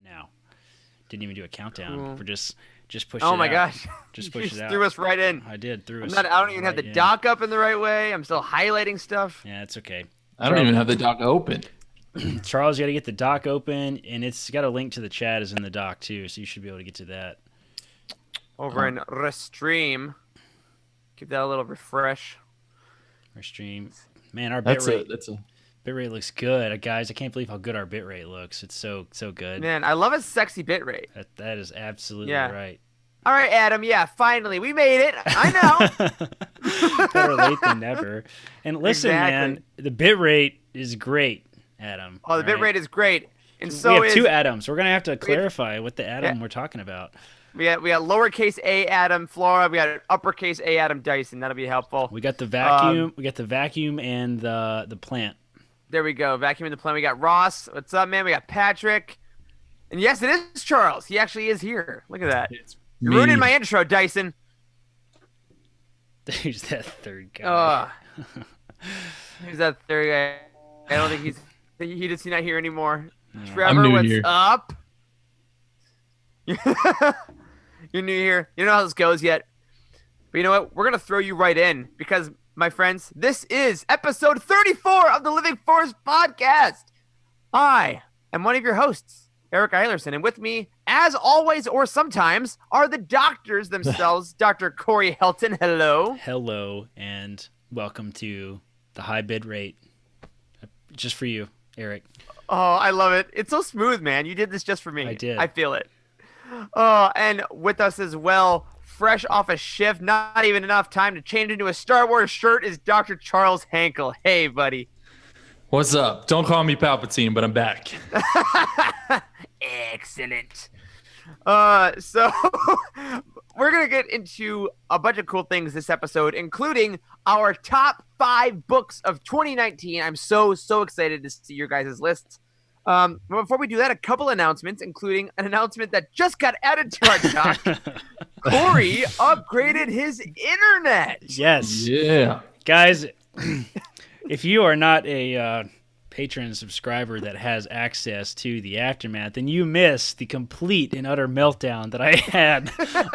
Now, didn't even do a countdown. We're just push Oh it my out. gosh. Just You push it out. threw us right in. I did. Threw us. I don't even have right the in. doc up in the right way. I'm still highlighting stuff. Yeah, it's okay. I don't even have the doc open. Charles, you got to get the doc open, and it's got a link to the chat is in the doc too, so you should be able to get to that. Over in Restream. Give that a little refresh. Our stream, man, our bitrate That's a bitrate looks good, guys. I can't believe how good our bitrate looks. It's so good. Man, I love his sexy bitrate. That is absolutely Yeah. right. All right, Adam. Yeah, finally, we made it. I know. Better late than never. And listen, man, the bitrate is great, Adam. Oh, the bitrate is great. And we so have two Adams. We're gonna have to clarify what the Adam we're talking about. We got lowercase a Adam Flora. We got uppercase a Adam Dyson. That'll be helpful. We got the vacuum. We got the vacuum and the plant. There we go. Vacuum in the plant. We got Ross. What's up, man? We got Patrick. And yes, it is Charles. He actually is here. Look at that. You're ruining my intro, Dyson. Who's that third guy? Who's that third guy? I don't think he does not here anymore. Yeah. Trevor, what's here. up? You're new here. You don't know how this goes yet. But you know what? We're going to throw you right in because, my friends, this is episode 34 of the Living Forest podcast. I am one of your hosts, Eric Eilerson, and with me, as always or sometimes, are the doctors themselves, Dr. Corey Helton. Hello. Hello, and welcome to the high bid rate. Just for you, Eric. Oh, I love it. It's so smooth, man. You did this just for me. I did. I feel it. Oh, and with us as well, fresh off a shift, not even enough time to change into a Star Wars shirt, is Dr. Charles Hankel. Hey, buddy. What's up? Don't call me Palpatine, but I'm back. Excellent. So we're going to get into a bunch of cool things this episode, including our top 5 books of 2019. I'm so excited to see your guys' lists. But before we do that, a couple announcements, including an announcement that just got added to our doc. Corey upgraded his internet. Yes. Yeah. Guys, if you are not a patron subscriber that has access to the Aftermath, then you miss the complete and utter meltdown that I had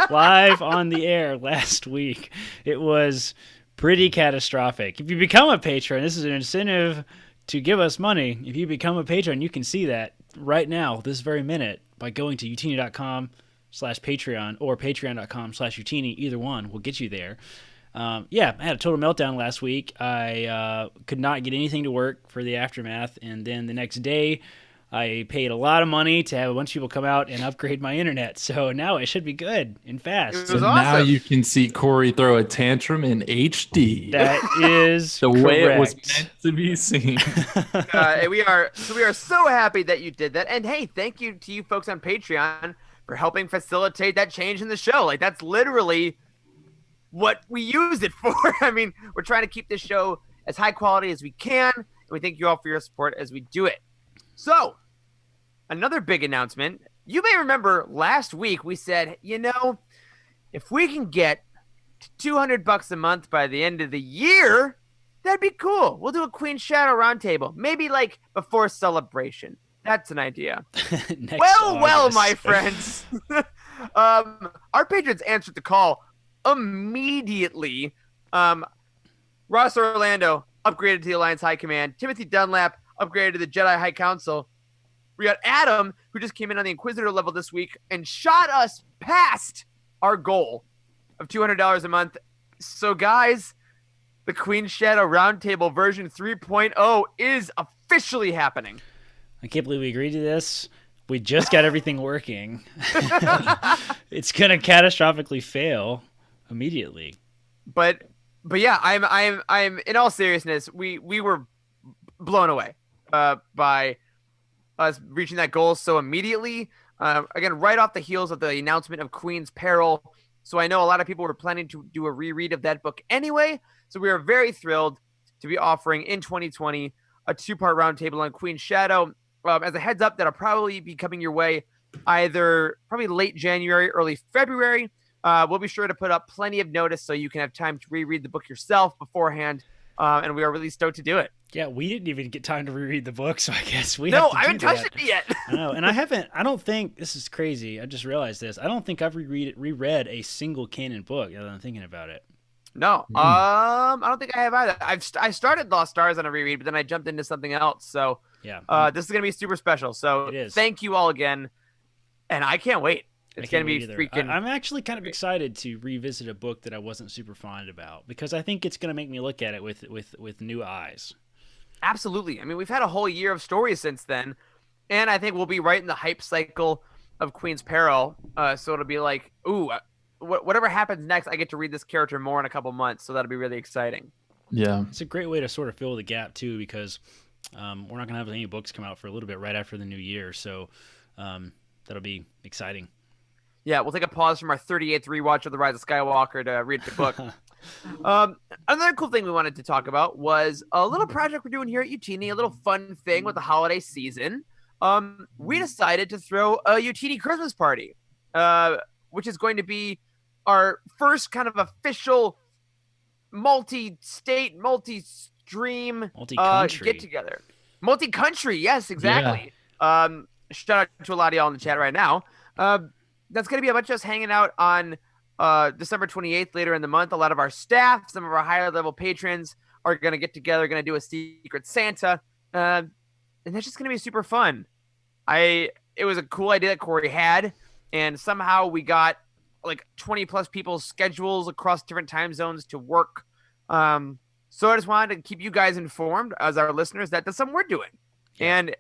live on the air last week. It was pretty catastrophic. If you become a patron, this is an incentive to give us money. If you become a patron, you can see that right now, this very minute, by going to utini.com/Patreon or patreon.com/Utini. Either one will get you there. I had a total meltdown last week. I could not get anything to work for the Aftermath, and then the next day, I paid a lot of money to have a bunch of people come out and upgrade my internet. So now it should be good and fast. It was So awesome. now you can see Corey throw a tantrum in HD. That is the way it was correct. meant to be seen. We are so happy that you did that. And hey, thank you to you folks on Patreon for helping facilitate that change in the show. Like, that's literally what we use it for. I mean, we're trying to keep this show as high quality as we can, and we thank you all for your support as we do it. So, another big announcement. You may remember last week we said, if we can get to $200 a month by the end of the year, that'd be cool. We'll do a Queen Shadow roundtable, maybe like before Celebration. That's an idea. Next Well, August. my friends. Our patrons answered the call immediately. Ross Orlando upgraded to the Alliance High Command. Timothy Dunlap upgraded to the Jedi High Council. We got Adam, who just came in on the Inquisitor level this week and shot us past our goal of $200 a month. So, guys, the Queen Shadow Roundtable version 3.0 is officially happening. I can't believe we agreed to this. We just got everything working. It's going to catastrophically fail immediately. But yeah, I'm in all seriousness, we were blown away by us reaching that goal so immediately. Again, right off the heels of the announcement of Queen's Peril. So I know a lot of people were planning to do a reread of that book anyway. So we are very thrilled to be offering in 2020 a 2-part roundtable on Queen Shadow. As a heads up, that'll probably be coming your way either probably late January, early February. We'll be sure to put up plenty of notice so you can have time to reread the book yourself beforehand. And we are really stoked to do it. Yeah, we didn't even get time to reread the book, so I guess we No, have to I do haven't touched that. it yet. I know, and I don't think this is crazy. I just realized this. I don't think I've reread a single canon book. Now that I'm thinking about it. No, Hmm. I don't think I have either. I started Lost Stars on a reread, but then I jumped into something else. So, Yeah, this is gonna be super special. So, it is. thank you all again, and I can't wait. I It's can't gonna be wait either. freaking. I'm actually kind of excited to revisit a book that I wasn't super fond about because I think it's going to make me look at it with new eyes. Absolutely. I mean, we've had a whole year of stories since then, and I think we'll be right in the hype cycle of Queen's Peril. So it'll be like, ooh, whatever happens next, I get to read this character more in a couple months. So that'll be really exciting. Yeah. It's a great way to sort of fill the gap too because we're not going to have any books come out for a little bit right after the new year, so that'll be exciting. Yeah, we'll take a pause from our 38th rewatch of The Rise of Skywalker to read the book. Another cool thing we wanted to talk about was a little project we're doing here at Utini, a little fun thing with the holiday season. We decided to throw a Utini Christmas party, which is going to be our first kind of official multi-state, multi-stream Multi-country. get-together. Multi-country, yes, exactly. Shout out to a lot of y'all in the chat right now. That's going to be a bunch of us hanging out on December 28th later in the month. A lot of our staff, some of our higher level patrons are going to get together, going to do a Secret Santa. And that's just going to be super fun. It was a cool idea that Corey had, and somehow we got like 20 plus people's schedules across different time zones to work. So I just wanted to keep you guys informed as our listeners that that's something we're doing. Yeah. And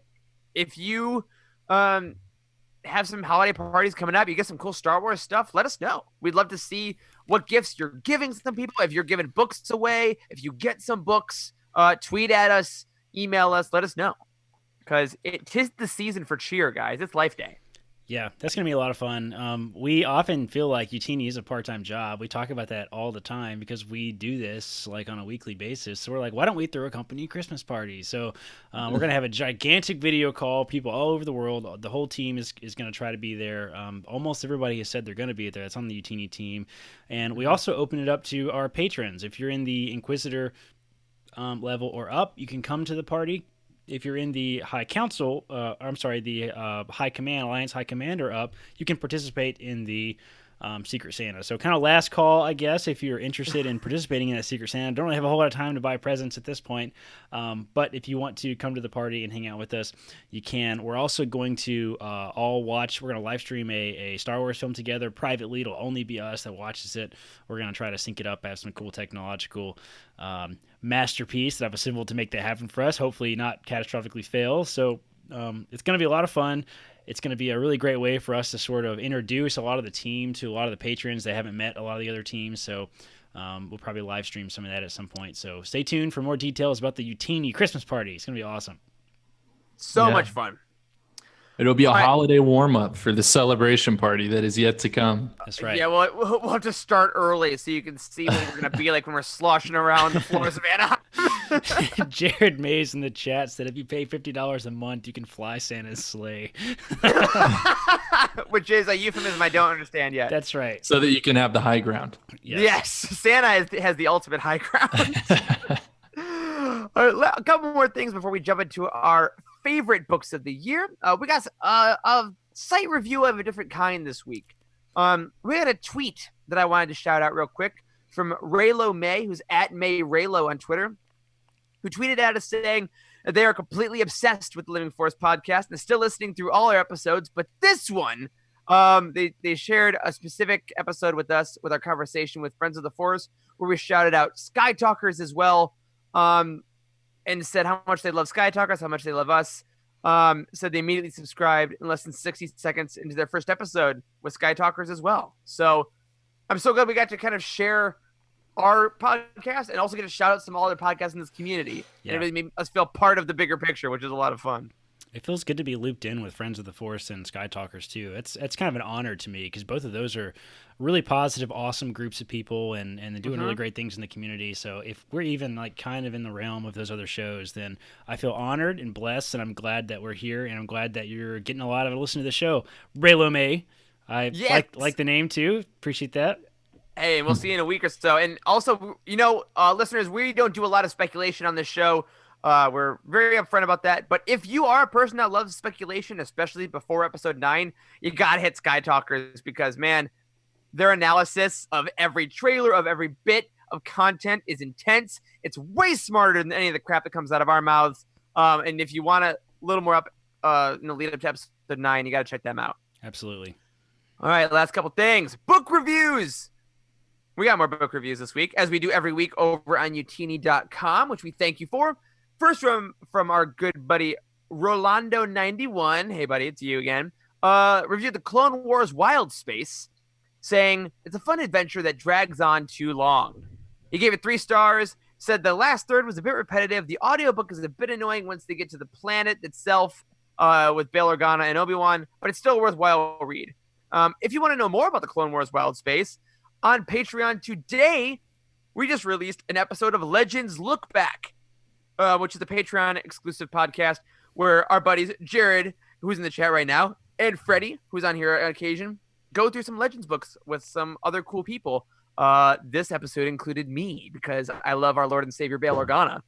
if you have some holiday parties coming up, you get some cool Star Wars stuff, let us know. We'd love to see what gifts you're giving some people. If you're giving books away, if you get some books, tweet at us, email us, let us know. Because it is the season for cheer, guys. It's Life Day. Yeah, that's going to be a lot of fun. We often feel like Utini is a part-time job. We talk about that all the time because we do this like on a weekly basis. So we're like, why don't we throw a company Christmas party? So we're going to have a gigantic video call. People all over the world. The whole team is going to try to be there. Almost everybody has said they're going to be there. That's on the Utini team. And we also open it up to our patrons. If you're in the Inquisitor level or up, you can come to the party. If you're in the High Council, the High Command, Alliance High Commander up, you can participate in the Secret Santa. So kind of last call, I guess, if you're interested in participating in that Secret Santa. Don't really have a whole lot of time to buy presents at this point, but if you want to come to the party and hang out with us, you can. We're also going to all watch. We're going to live stream a Star Wars film together privately. It'll only be us that watches it. We're going to try to sync it up, have some cool technological masterpiece that I've assembled to make that happen for us. Hopefully not catastrophically fail. So it's going to be a lot of fun. It's going to be a really great way for us to sort of introduce a lot of the team to a lot of the patrons. They haven't met a lot of the other teams, so we'll probably live stream some of that at some point. So stay tuned for more details about the Utini Christmas party. It's going to be awesome. So Yeah. much fun. It'll be a All right. holiday warm-up for the celebration party that is yet to come. That's right. Yeah, well, we'll have to start early so you can see what we're going to be like when we're sloshing around the floors of Anaheim. Jared Mays in the chat said if you pay $50 a month, you can fly Santa's sleigh. Which is a euphemism I don't understand yet. That's right. So that you can have the high ground. Yes, Santa has the ultimate high ground. All right, a couple more things before we jump into our favorite books of the year. We got a site review of a different kind this week. We had a tweet that I wanted to shout out real quick from Raylo May, who's at May Raylo on Twitter, who tweeted at us saying that they are completely obsessed with the Living Force podcast and are still listening through all our episodes, but this one, they shared a specific episode with us with our conversation with Friends of the Force, where we shouted out Sky Talkers as well, and said how much they love Sky Talkers, how much they love us. So they immediately subscribed in less than 60 seconds into their first episode with Sky Talkers as well. So I'm so glad we got to kind of share our podcast and also get to shout out some other podcasts in this community. Yeah. And it really made us feel part of the bigger picture, which is a lot of fun. It feels good to be looped in with Friends of the Force and Sky Talkers too. It's kind of an honor to me because both of those are really positive, awesome groups of people and they're doing really great things in the community. So if we're even like kind of in the realm of those other shows, then I feel honored and blessed, and I'm glad that we're here, and I'm glad that you're getting a lot of listening to the show. Raylo May, I Yes. like the name too. Appreciate that. Hey, we'll see you in a week or so. And also, listeners, we don't do a lot of speculation on this show. We're very upfront about that. But if you are a person that loves speculation, especially before episode 9, you gotta hit Sky Talkers because, man, their analysis of every trailer, of every bit of content is intense. It's way smarter than any of the crap that comes out of our mouths. And if you want a little more up in the lead up to episode 9, you got to check them out. Absolutely. All right, last couple things. Book reviews. We got more book reviews this week, as we do every week over on utini.com, which we thank you for. First from our good buddy Rolando91. Hey, buddy, it's you again. Reviewed the Clone Wars Wild Space, saying it's a fun adventure that drags on too long. He gave it 3 stars, said the last third was a bit repetitive. The audiobook is a bit annoying once they get to the planet itself with Bail Organa and Obi-Wan, but it's still a worthwhile read. If you want to know more about the Clone Wars Wild Space, on Patreon today, we just released an episode of Legends Look Back, which is a Patreon exclusive podcast where our buddies Jared, who's in the chat right now, and Freddie, who's on here on occasion, go through some Legends books with some other cool people. This episode included me because I love our Lord and Savior Bail Organa.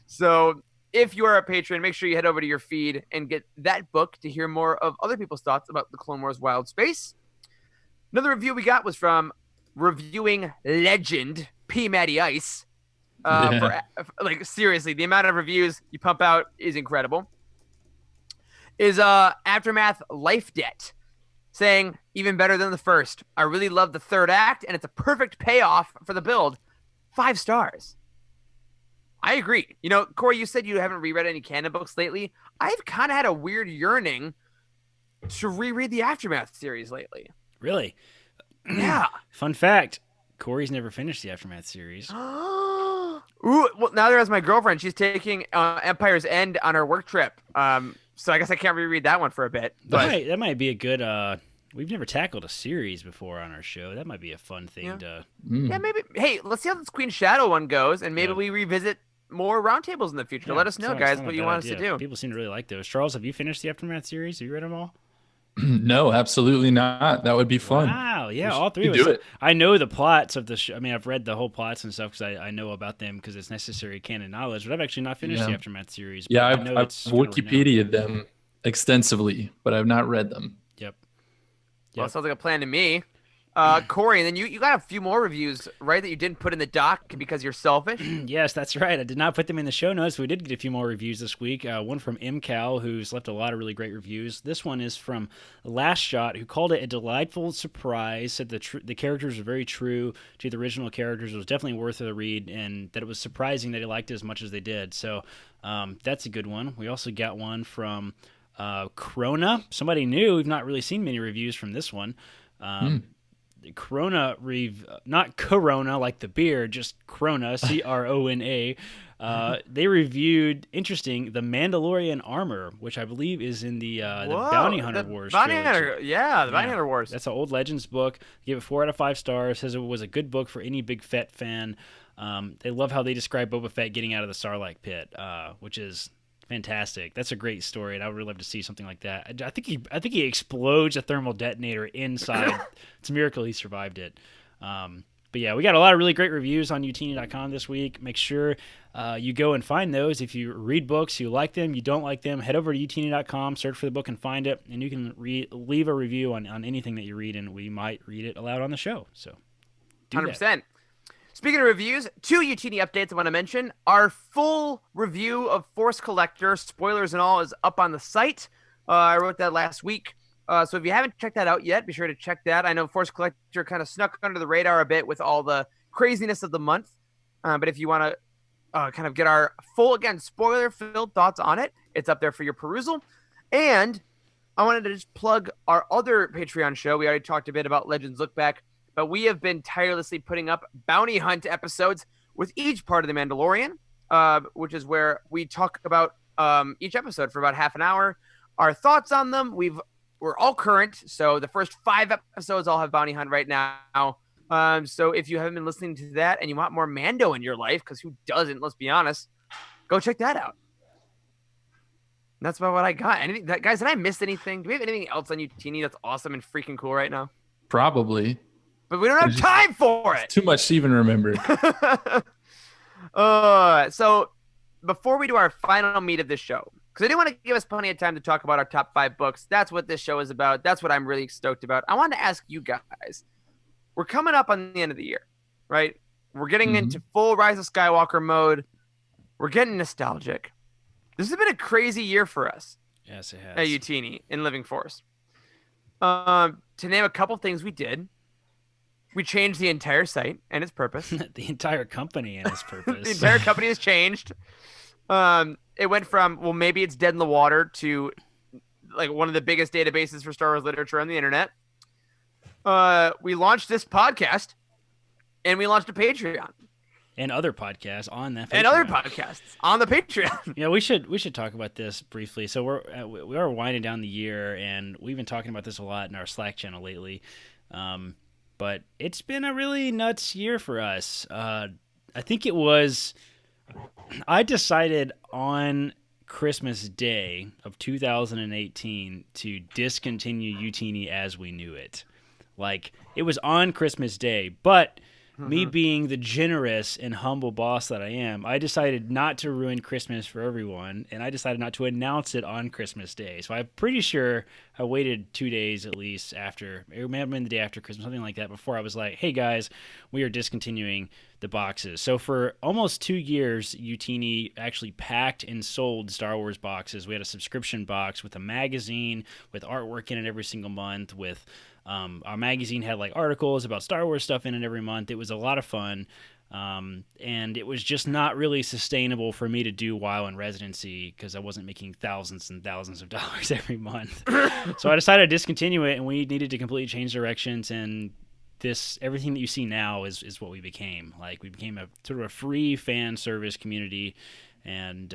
So if you are a patron, make sure you head over to your feed and get that book to hear more of other people's thoughts about the Clone Wars Wild Space. Another review we got was from reviewing legend P. Matty Ice. Like, seriously, the amount of reviews you pump out is incredible. Is Aftermath Life Debt, saying even better than the first. I really love the third act, and it's a perfect payoff for the build. 5 stars. I agree. You know, Corey, you said you haven't reread any canon books lately. I've kind of had a weird yearning to reread the Aftermath series lately. Really? Yeah. Fun fact, Corey's never finished the Aftermath series. Ooh, well, now there's my girlfriend. She's taking Empire's End on her work trip. So I guess I can't reread that one for a bit. But That might be a good... We've never tackled a series before on our show. That might be a fun thing to... Yeah, maybe. Hey, let's see how this Queen Shadow one goes, and maybe we revisit more roundtables in the future. Yeah, Let us know, guys, what you want us to do. People seem to really like those. Charles, have you finished the Aftermath series? Have you read them all? No, absolutely not. That would be fun. Wow, yeah, all 3 of us. Do it. I know the plots of the show. I mean, I've read the whole plots and stuff because I know about them because it's necessary canon knowledge, but I've actually not finished the Aftermath series. Yeah, I I've know it's Wikipedia'd them extensively, but I've not read them. Yep. Well, sounds like a plan to me. Corey, and then you got a few more reviews, right, that you didn't put in the doc because you're selfish? Yes, that's right. I did not put them in the show notes. We did get a few more reviews this week. One from MCal, who's left a lot of really great reviews. This one is from Last Shot, who called it a delightful surprise, said the characters are very true to the original characters. It was definitely worth a read, and that it was surprising that he liked it as much as they did. So that's a good one. We also got one from Krona, somebody new. We've not really seen many reviews from this one. Corona, not Corona like the beer, just Krona, Crona. They reviewed, interesting, the Mandalorian armor, which I believe is in the Bounty Hunter Wars. The Bounty Hunter Wars. That's an old Legends book. They gave it 4 out of 5 stars. Says it was a good book for any Big Fett fan. They love how they describe Boba Fett getting out of the Sarlacc pit, which is fantastic. That's a great story, and I would really love to see something like that. I think he explodes a thermal detonator inside. It's a miracle he survived it. But yeah, we got a lot of really great reviews on utini.com this week. Make sure you go and find those. If you read books, you like them, you don't like them, head over to utini.com, search for the book and find it, and you can leave a review on anything that you read, and we might read it aloud on the show. So do 100%. that. Speaking of reviews, 2 Utini updates I want to mention. Our full review of Force Collector, spoilers and all, is up on the site. I wrote that last week. So if you haven't checked that out yet, be sure to check that. I know Force Collector kind of snuck under the radar a bit with all the craziness of the month. But if you want to kind of get our full, again, spoiler-filled thoughts on it, it's up there for your perusal. And I wanted to just plug our other Patreon show. We already talked a bit about Legends Look Back, but we have been tirelessly putting up bounty hunt episodes with each part of The Mandalorian, which is where we talk about each episode for about half an hour, our thoughts on them. We're all current, so the first 5 episodes all have bounty hunt right now. So if you haven't been listening to that and you want more Mando in your life, because who doesn't, let's be honest, go check that out. And that's about what I got. Guys, did I miss anything? Do we have anything else on Utini that's awesome and freaking cool right now? Probably. But we don't have time for it. Too much to even remember. So before we do our final meet of this show, because I do want to give us plenty of time to talk about our top 5 books. That's what this show is about. That's what I'm really stoked about. I wanted to ask you guys. We're coming up on the end of the year, right? We're getting into full Rise of Skywalker mode. We're getting nostalgic. This has been a crazy year for us. Yes, it has. At Utini in Living Force. To name a couple things we did, we changed the entire site and its purpose. The entire company and its purpose. The entire company has changed. It went from, well, maybe it's dead in the water to like one of the biggest databases for Star Wars literature on the internet. We launched this podcast and we launched a Patreon. And other podcasts on that. And other podcasts on the Patreon. Yeah, we should talk about this briefly. So we are winding down the year, and we've been talking about this a lot in our Slack channel lately. But it's been a really nuts year for us. I think it was. I decided on Christmas Day of 2018 to discontinue Utini as we knew it. Like, it was on Christmas Day, but me being the generous and humble boss that I am, I decided not to ruin Christmas for everyone, and I decided not to announce it on Christmas Day. So I'm pretty sure I waited 2 days at least after, it may have been the day after Christmas, something like that, before I was like, hey guys, we are discontinuing the boxes. So for almost 2 years, Utini actually packed and sold Star Wars boxes. We had a subscription box with a magazine, with artwork in it every single month, with our magazine had like articles about Star Wars stuff in it every month. It was a lot of fun. And it was just not really sustainable for me to do while in residency because I wasn't making thousands and thousands of dollars every month. So I decided to discontinue it, and we needed to completely change directions. And everything that you see now is what we became. Like, we became a sort of a free fan service community. And,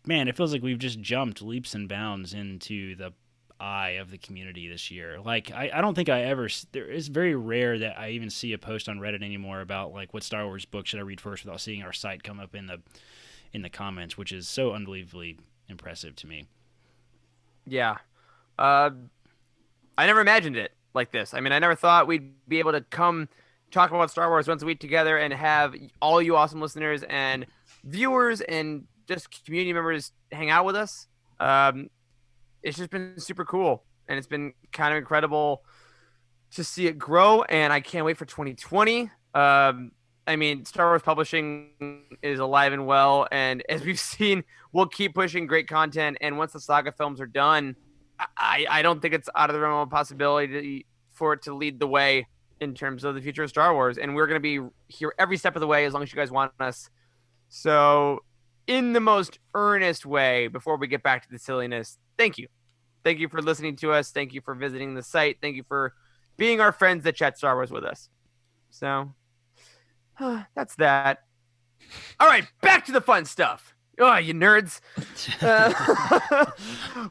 man, it feels like we've just jumped leaps and bounds into the eye of the community this year. Like, I don't think it's very rare that I even see a post on Reddit anymore about like what Star Wars book should I read first without seeing our site come up in the comments, which is so unbelievably impressive to me. Yeah. I never imagined it like this. I mean, I never thought we'd be able to come talk about Star Wars once a week together and have all you awesome listeners and viewers and just community members hang out with us. It's just been super cool, and it's been kind of incredible to see it grow, and I can't wait for 2020. I mean, Star Wars Publishing is alive and well, and as we've seen, we'll keep pushing great content, and once the saga films are done, I don't think it's out of the realm of possibility for it to lead the way in terms of the future of Star Wars, and we're going to be here every step of the way as long as you guys want us. So, in the most earnest way, before we get back to the silliness, thank you. Thank you for listening to us. Thank you for visiting the site. Thank you for being our friends that chat Star Wars with us. So, that's that. All right, back to the fun stuff. Oh, you nerds.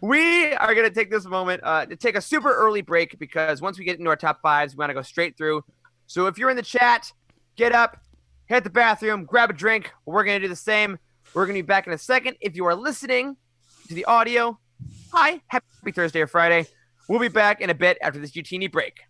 We are going to take this moment to take a super early break because once we get into our top fives, we want to go straight through. So if you're in the chat, get up, hit the bathroom, grab a drink. We're going to do the same. We're going to be back in a second. If you are listening to the audio, hi, happy Thursday or Friday. We'll be back in a bit after this Utini break.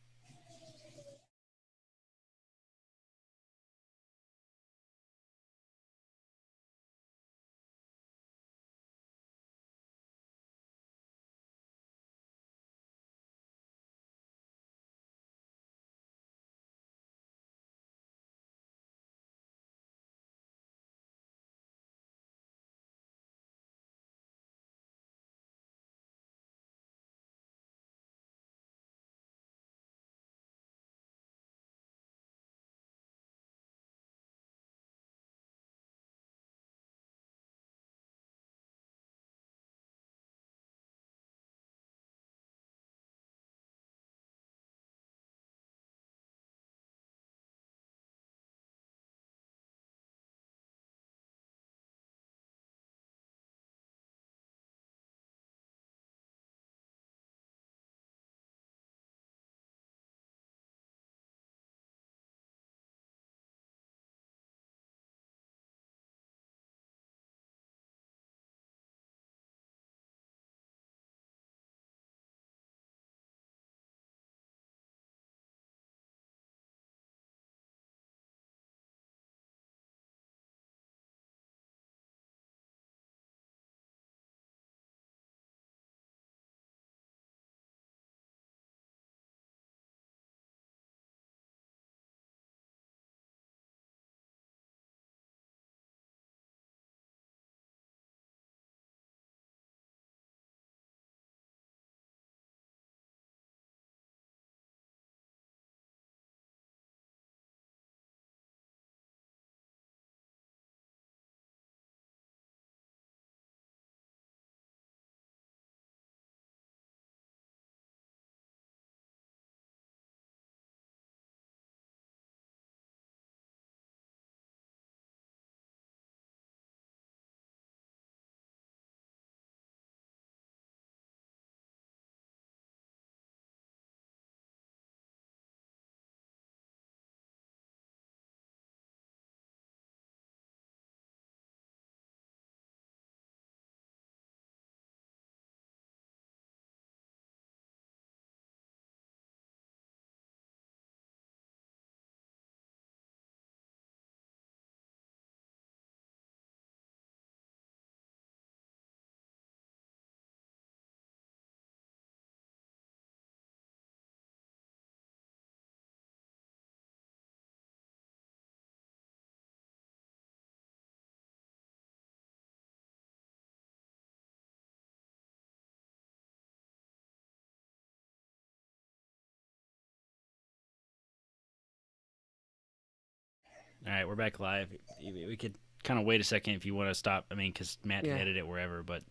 All right, we're back live. We could kind of wait a second if you want to stop. I mean, because Matt can edit it wherever. But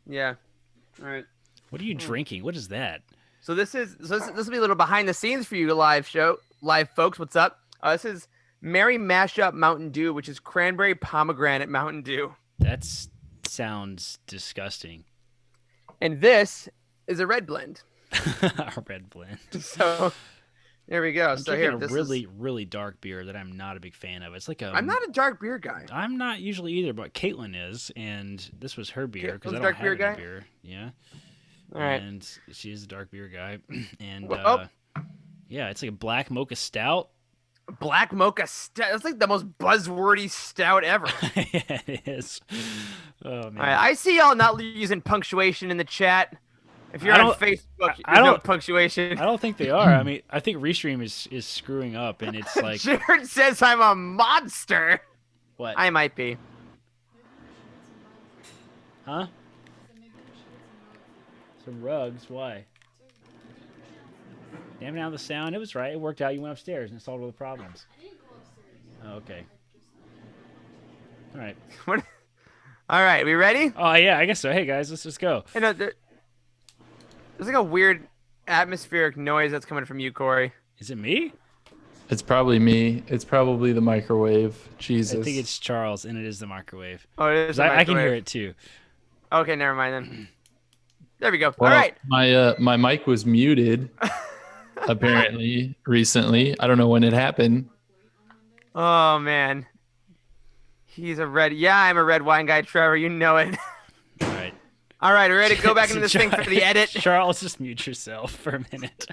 Yeah. All right. what are you drinking? What is that? So this will be a little behind the scenes for you, live folks. What's up? This is Merry Mashup Mountain Dew, which is cranberry pomegranate Mountain Dew, That sounds disgusting. and this is a red blend. A red blend. So there we go. I'm So drinking here, a this really, is. really dark beer that I'm not a big fan of. It's like a. I'm not a dark beer guy. I'm not usually either, but Caitlin is, and this was her beer because I Caitlin's don't dark have beer any guy? beer. Yeah. All right. And she is a dark beer guy, and Well, yeah, it's like a black mocha stout. Black mocha stout. That's like the most buzzwordy stout ever. Yeah, it is. Oh man. All right, I see y'all not using punctuation in the chat. If you're I on don't- Facebook, I there's no don't- punctuation. I don't think they are. I mean, I think Restream is screwing up, and it's like Jared says I'm a monster. what? I might be. Huh? Some rugs. Why? Damn out the sound. It was right. It worked out. You went upstairs and solved all the problems. Oh, okay. All right. What? All right, we ready? Oh yeah, I guess so. Hey guys, let's just go. Hey, no, there's like a weird atmospheric noise that's coming from you, Corey. Is it me? It's probably me. It's probably the microwave. Jesus. I think it's Charles, and it is the microwave. Oh, it is. 'Cause the I can hear microwave. it too. Okay, never mind then. There we go. Well, All right. My mic was muted apparently recently. I don't know when it happened. Oh man. He's a red. Yeah, I'm a red wine guy, Trevor. You know it. All right. All right, we're ready to go back into this thing for the edit. Charles, just mute yourself for a minute.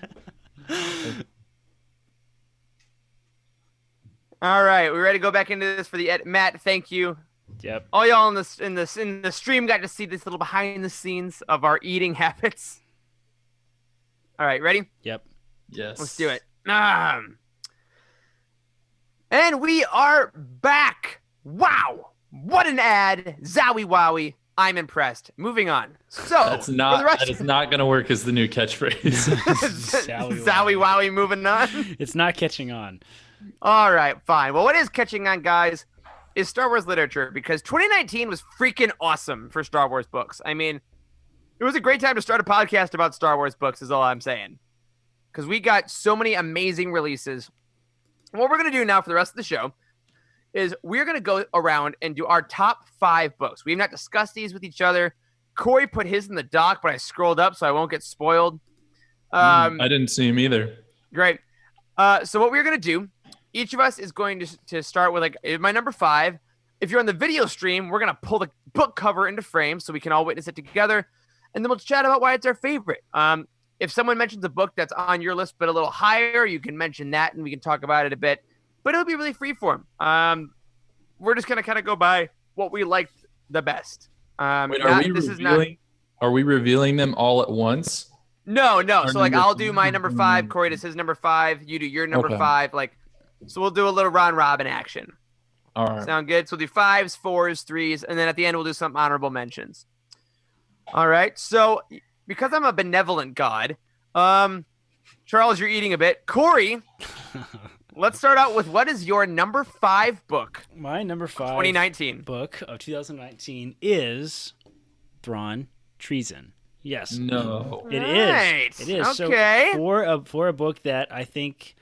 All right, we're ready to go back into this for the edit. Matt, thank you. Yep. All y'all in the stream got to see this little behind the scenes of our eating habits. All right, ready? Yep. Yes. Let's do it. And we are back. Wow, what an ad! Zowie wowie. I'm impressed. Moving on. So That's for not. the rest That is not going to work as the new catchphrase. Zowie wowie. Moving on. It's not catching on. All right, fine. Well, what is catching on, guys, is Star Wars literature, because 2019 was freaking awesome for Star Wars books. I mean, it was a great time to start a podcast about Star Wars books, is all I'm saying. Because we got so many amazing releases. What we're going to do now for the rest of the show is we're going to go around and do our top 5 books. We have not discussed these with each other. Corey put his in the doc, but I scrolled up so I won't get spoiled. I didn't see him either. Great. So what we're going to do, each of us is going to start with like my number 5. If you're on the video stream, we're going to pull the book cover into frame so we can all witness it together. And then we'll chat about why it's our favorite. If someone mentions a book that's on your list but a little higher, you can mention that and we can talk about it a bit. But it'll be really freeform. We're just going to kind of go by what we liked the best. Wait, are we revealing them all at once? No. Our So like number I'll do my number 5, Corey does his number 5, you do your number Okay. 5. Like, so we'll do a little round robin action. All right. Sound good? So we'll do 5s, 4s, 3s, and then at the end we'll do some honorable mentions. All right. So because I'm a benevolent god, Charles, you're eating a bit. Corey, let's start out with what is your number 5 book My number 5 2019? book of 2019 is Thrawn Treason. Yes. No. It is. Right. It is. Okay. So for a book that I think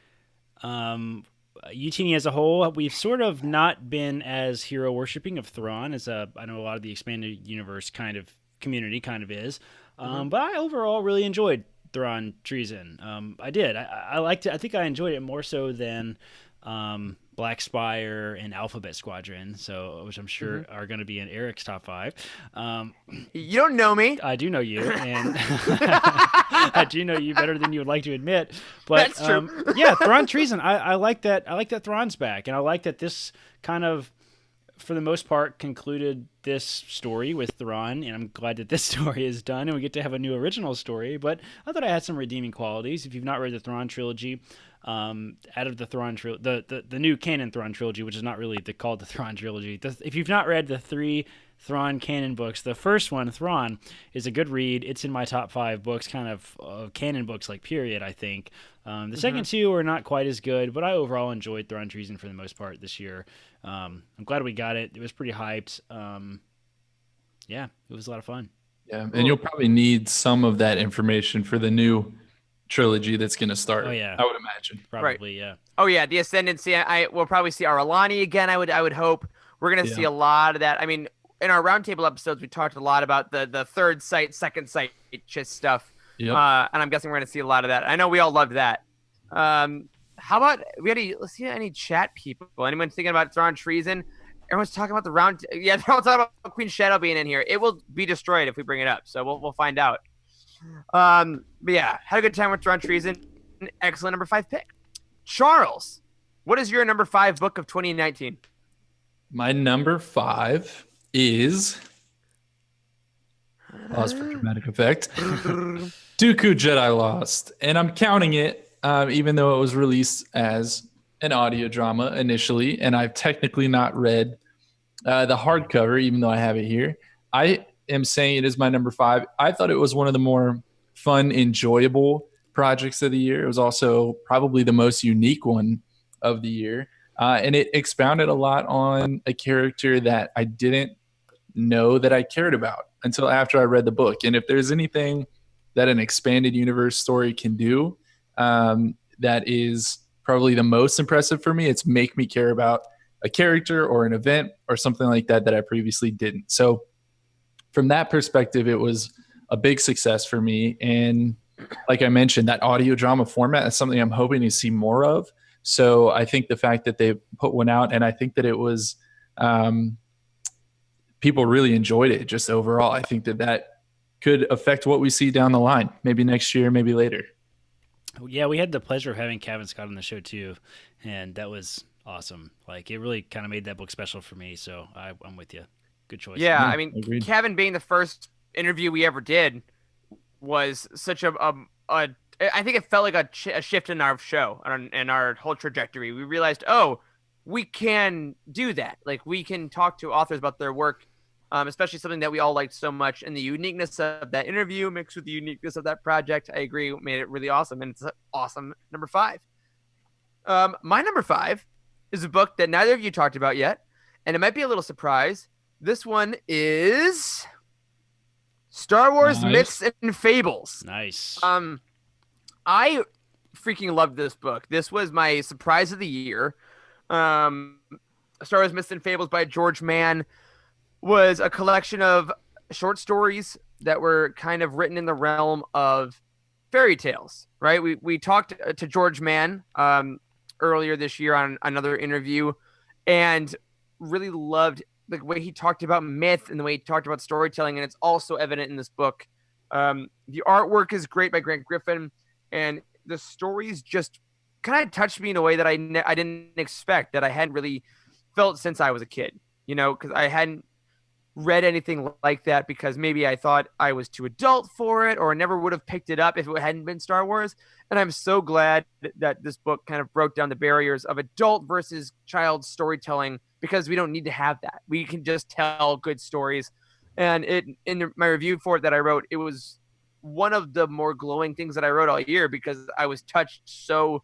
UTN as a whole, we've sort of not been as hero worshipping of Thrawn as I know a lot of the expanded universe kind of community kind of is. But I overall really enjoyed Thrawn Treason. I did. I liked it. I think I enjoyed it more so than Black Spire and Alphabet Squadron, so which I'm sure are going to be in Eric's top 5. You don't know me. I do know you, and I do know you better than you would like to admit. But That's true. Yeah, Thrawn Treason. I like that. I like that Thrawn's back, and I like that this kind of, for the most part, concluded this story with Thrawn, and I'm glad that this story is done, and we get to have a new original story. But I thought I had some redeeming qualities. If you've not read the Thrawn trilogy, out of the Thrawn the new canon Thrawn trilogy, which is not really called the Thrawn trilogy. If you've not read the 3 Thrawn canon books. The first one, Thrawn, is a good read. It's in my top 5 books, kind of canon books, like period, I think. The second two are not quite as good, but I overall enjoyed Thrawn Treason for the most part this year. I'm glad we got it. It was pretty hyped. Yeah, it was a lot of fun. Yeah, and you'll probably need some of that information for the new trilogy that's going to start. Oh, yeah. I would imagine. Probably, yeah. Oh yeah, the Ascendancy. I will probably see Aralani again. I would hope we're gonna see a lot of that. I mean, in our roundtable episodes, we talked a lot about the third sight, second sight just stuff. Yep. And I'm guessing we're gonna see a lot of that. I know we all loved that. How about let's see any chat people? Anyone thinking about Thrawn Treason? Everyone's talking about the round. Yeah, they're all talking about Queen Shadow being in here. It will be destroyed if we bring it up. So we'll find out. But yeah, had a good time with Thrawn Treason. Excellent number 5 pick. Charles, what is your number 5 book of 2019? My number 5 is, pause for dramatic effect, Dooku Jedi Lost. And I'm counting it, even though it was released as an audio drama initially, and I've technically not read the hardcover, even though I have it here. I am saying it is my number 5. I thought it was one of the more fun, enjoyable projects of the year. It was also probably the most unique one of the year. And it expounded a lot on a character that I didn't know that I cared about until after I read the book. And if there's anything that an expanded universe story can do, that is probably the most impressive for me, it's make me care about a character or an event or something like that I previously didn't. So from that perspective, it was a big success for me. And like I mentioned, that audio drama format is something I'm hoping to see more of. So I think the fact that they put one out, and I think that it was, people really enjoyed it just overall. I think that could affect what we see down the line, maybe next year, maybe later. Yeah, we had the pleasure of having Kevin Scott on the show too, and that was awesome. Like, it really kind of made that book special for me. So I'm with you. Good choice. Yeah, I mean, agreed. Kevin being the first interview we ever did was such a I think it felt like a shift in our show and our whole trajectory. We realized, oh, we can do that. Like, we can talk to authors about their work, especially something that we all liked so much. And the uniqueness of that interview mixed with the uniqueness of that project, I agree, made it really awesome. And it's an awesome number 5. My number 5 is a book that neither of you talked about yet, and it might be a little surprise. This one is Star Wars Myths and Fables. Nice. I freaking loved this book. This was my surprise of the year. Star Wars Myths and Fables by George Mann was a collection of short stories that were kind of written in the realm of fairy tales, right? We talked to George Mann earlier this year on another interview, and really loved the way he talked about myth and the way he talked about storytelling, and it's also evident in this book. The artwork is great by Grant Griffin, and the stories just kind of touched me in a way that I didn't expect, that I hadn't really felt since I was a kid, because I hadn't read anything like that, because maybe I thought I was too adult for it, or I never would have picked it up if it hadn't been Star Wars. And I'm so glad that this book kind of broke down the barriers of adult versus child storytelling, because we don't need to have that. We can just tell good stories. And my review for it that I wrote, it was one of the more glowing things that I wrote all year, because I was touched so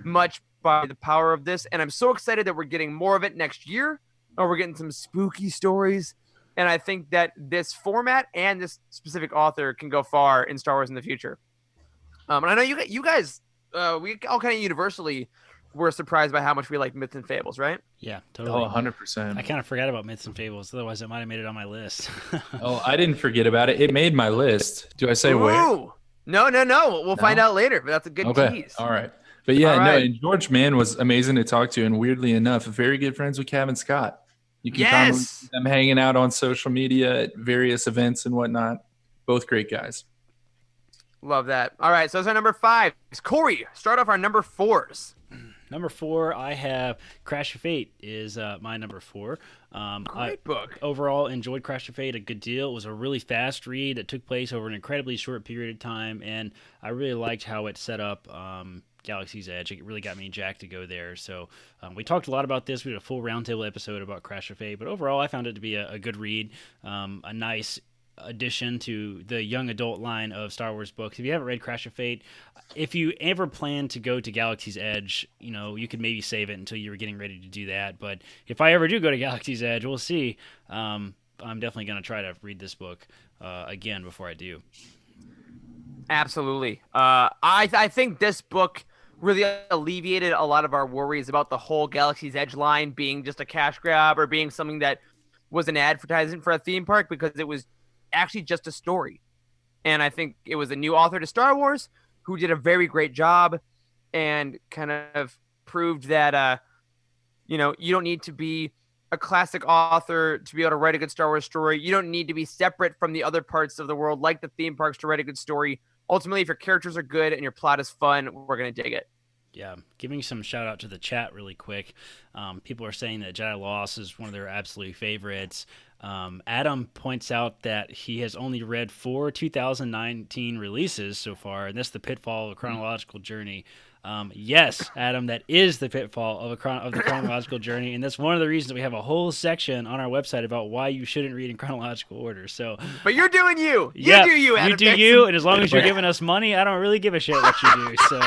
much by the power of this. And I'm so excited that we're getting more of it next year, or we're getting some spooky stories. And I think that this format and this specific author can go far in Star Wars in the future. And I know you guys, we all kind of universally were surprised by how much we like Myths and Fables, right? Yeah, totally. Oh, 100%. I kind of forgot about Myths and Fables. Otherwise, it might have made it on my list. Oh, I didn't forget about it. It made my list. Do I say where? No. We'll find out later, but that's a good tease. All right. But yeah, no, and George Mann was amazing to talk to, and weirdly enough, very good friends with Kevin Scott. You can find them hanging out on social media at various events and whatnot. Both great guys. Love that. All right, so that's our number 5. Corey, start off our number 4s. Number 4, I have Crash of Fate is my number 4. Great book. Overall, enjoyed Crash of Fate a good deal. It was a really fast read. It took place over an incredibly short period of time, and I really liked how it set up Galaxy's Edge. It really got me and Jack to go there. So we talked a lot about this. We did a full roundtable episode about Crash of Fate, but overall, I found it to be a good read, a nice addition to the young adult line of Star Wars books. If you haven't read Crash of Fate, if you ever plan to go to Galaxy's Edge, you could maybe save it until you were getting ready to do that. But if I ever do go to Galaxy's Edge, we'll see. I'm definitely going to try to read this book again before I do. Absolutely. I think this book really alleviated a lot of our worries about the whole Galaxy's Edge line being just a cash grab or being something that was an advertisement for a theme park, because it was actually just a story. And I think it was a new author to Star Wars who did a very great job and kind of proved that, you don't need to be a classic author to be able to write a good Star Wars story. You don't need to be separate from the other parts of the world, like the theme parks, to write a good story. Ultimately, if your characters are good and your plot is fun, we're going to dig it. Yeah, giving some shout out to the chat really quick. People are saying that Jedi Lost is one of their absolute favorites. Adam points out that he has only read 4 2019 releases so far, and that's the pitfall of a chronological journey. Yes, Adam, that is the pitfall of the chronological journey, and that's one of the reasons we have a whole section on our website about why you shouldn't read in chronological order. So, but you're doing you. Yeah, you do you, Adam. You do you, and as long as you're giving us money, I don't really give a shit what you do. So,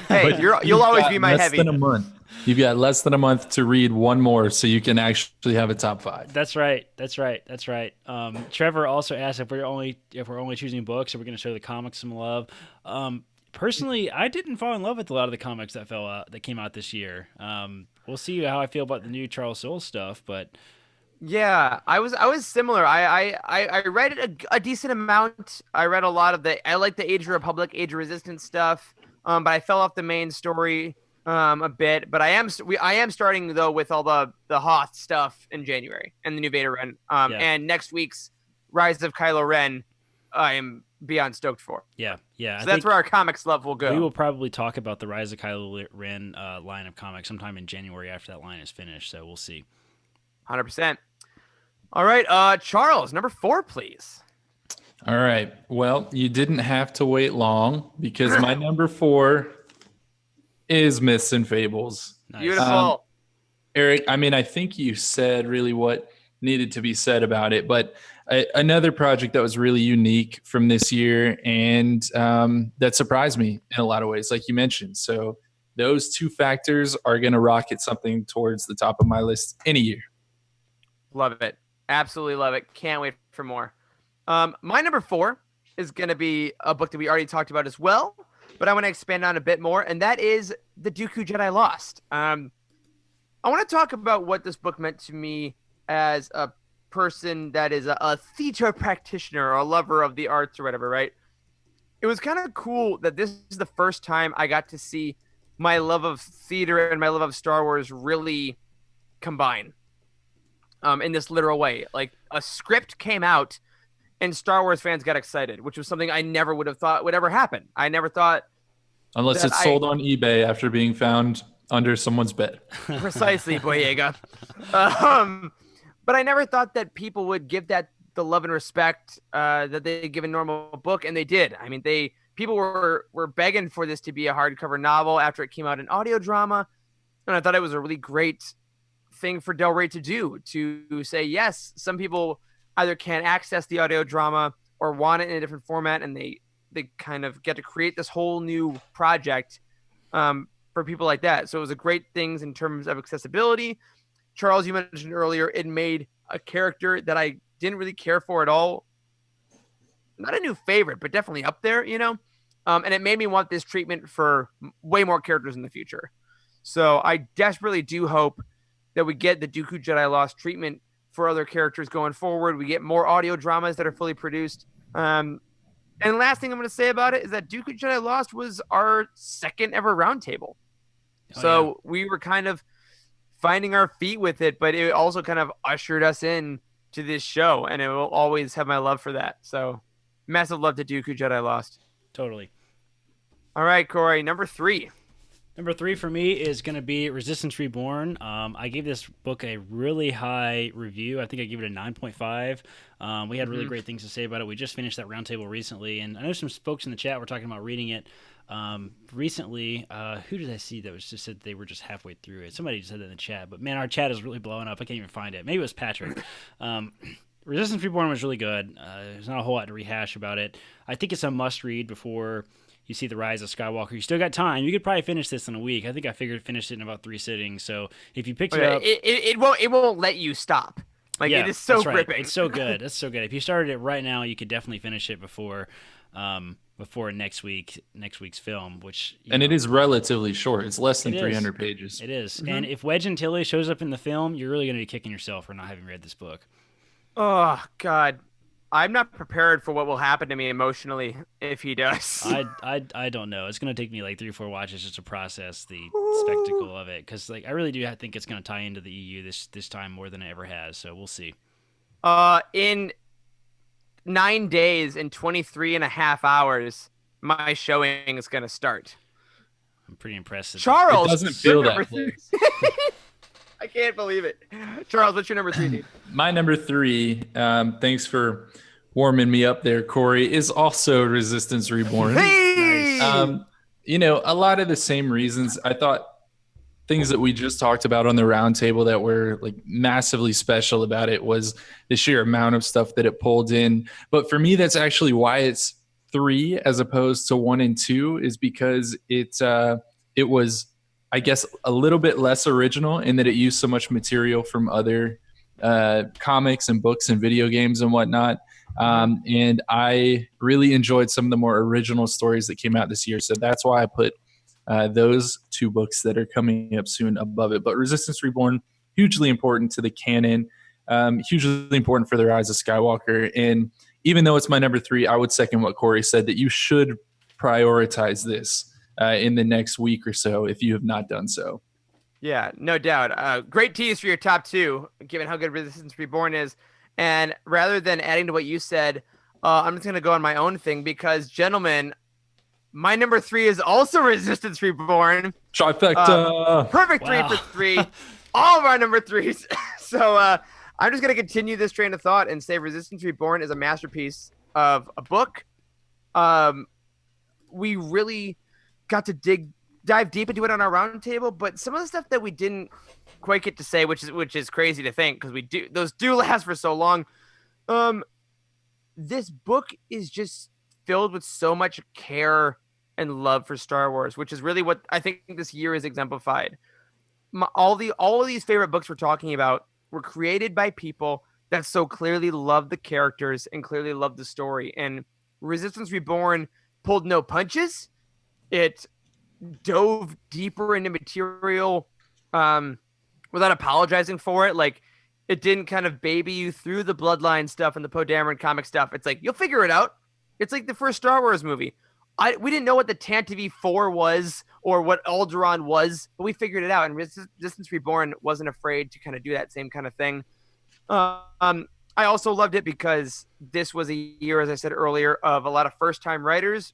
hey, you'll always be my heavy. Less than a month. You've got less than a month to read one more, so you can actually have a top 5. That's right. Trevor also asked if we're only choosing books, or we're going to show the comics some love. Personally, I didn't fall in love with a lot of the comics that came out this year. We'll see how I feel about the new Charles Soule stuff, but yeah, I was similar. I read a decent amount. I read a lot of I like the Age of Republic, Age of Resistance stuff, but I fell off the main story a bit. But I am starting though with all the Hoth stuff in January and the new Vader run. And next week's Rise of Kylo Ren, I am beyond stoked for. Yeah. So that's where our comics love will go. We will probably talk about the Rise of Kylo Ren line of comics sometime in January after that line is finished. So we'll see. 100%. All right, Charles, number 4, please. All right. Well, you didn't have to wait long, because my number 4 is Myths and Fables. Nice. Beautiful. Eric, I think you said really what needed to be said about it, but another project that was really unique from this year, and that surprised me in a lot of ways, like you mentioned. So those 2 factors are going to rocket something towards the top of my list in a year. Love it. Absolutely love it. Can't wait for more. My number 4 is going to be a book that we already talked about as well, but I want to expand on a bit more, and that is The Dooku Jedi Lost. I want to talk about what this book meant to me as a person that is a theater practitioner or a lover of the arts or whatever, right? It was kind of cool that this is the first time I got to see my love of theater and my love of Star Wars really combine in this literal way. Like, a script came out and Star Wars fans got excited, which was something I never would have thought would ever happen. I never thought, unless it's sold on eBay after being found under someone's bed. Precisely, Boyega. But I never thought that people would give that the love and respect that they give a normal book, and they did. I mean, people were begging for this to be a hardcover novel after it came out in audio drama, and I thought it was a really great thing for Del Rey to do, to say, yes, some people either can't access the audio drama or want it in a different format, and they kind of get to create this whole new project for people like that. So it was a great thing in terms of accessibility. Charles, you mentioned earlier, it made a character that I didn't really care for at all. Not a new favorite, but definitely up there, and it made me want this treatment for way more characters in the future. So I desperately do hope that we get the Dooku Jedi Lost treatment for other characters going forward. We get more audio dramas that are fully produced. And last thing I'm going to say about it is that Dooku Jedi Lost was our second ever roundtable. We were kind of finding our feet with it, but it also kind of ushered us in to this show, and it will always have my love for that. So massive love to Dooku Jedi Lost. Totally. All right, Corey, number 3. Number 3 for me is going to be Resistance Reborn. I gave this book a really high review. I think I gave it a 9.5. We had really great things to say about it. We just finished that roundtable recently, and I know some folks in the chat were talking about reading it recently. Who did I see that was just said they were just halfway through it? Somebody just said that in the chat, but man, our chat is really blowing up. I can't even find it. Maybe it was Patrick. Resistance Reborn was really good. There's not a whole lot to rehash about it. I think it's a must-read before you see The Rise of Skywalker. You still got time. You could probably finish this in a week. I think I figured finish it in about 3 sittings. So if you picked it up, it won't let you stop. Like, yeah, it is so that's right. gripping. It's so good. It's so good. If you started it right now, you could definitely finish it before next week's film. Which it is relatively short. It's less than 300 pages. It is. And if Wedge Antilles shows up in the film, you're really going to be kicking yourself for not having read this book. Oh God, I'm not prepared for what will happen to me emotionally if he does. I don't know. It's going to take me like 3 or 4 watches just to process the spectacle of it, because like I really do think it's going to tie into the EU this time more than it ever has. So we'll see. In 9 days and 23 and a half hours, my showing is going to start. I'm pretty impressed. Charles, it doesn't feel that way. I can't believe it. Charles, what's your number 3, dude? My number 3, thanks for warming me up there, Corey, is also Resistance Reborn. Hey! A lot of the same reasons. I thought things that we just talked about on the roundtable that were like massively special about it was the sheer amount of stuff that it pulled in. But for me, that's actually why it's 3 as opposed to 1 and 2, is because it was, I guess, a little bit less original in that it used so much material from other comics and books and video games and whatnot. And I really enjoyed some of the more original stories that came out this year. So that's why I put those 2 books that are coming up soon above it. But Resistance Reborn, hugely important to the canon, hugely important for the Rise of Skywalker. And even though it's my number 3, I would second what Corey said, that you should prioritize this in the next week or so if you have not done so. Yeah, no doubt. Great tease for your top 2, given how good Resistance Reborn is. And rather than adding to what you said, I'm just going to go on my own thing because, gentlemen, my number 3 is also Resistance Reborn. Trifecta. Perfect 3 for 3. All of our number 3s. So I'm just going to continue this train of thought and say Resistance Reborn is a masterpiece of a book. We really got to dive deep into it on our roundtable, but some of the stuff that we didn't quite get to say, which is crazy to think because those do last for so long. This book is just filled with so much care and love for Star Wars, which is really what I think this year is exemplified. All of these favorite books we're talking about were created by people that so clearly love the characters and clearly love the story. And Resistance Reborn pulled no punches. It dove deeper into material without apologizing for it. Like, it didn't kind of baby you through the Bloodline stuff and the Poe Dameron comic stuff. It's like, you'll figure it out. It's like the first Star Wars movie. We didn't know what the Tantive 4 was or what Alderaan was, but we figured it out. And Resistance Reborn wasn't afraid to kind of do that same kind of thing. I also loved it because this was a year, as I said earlier, of a lot of first-time writers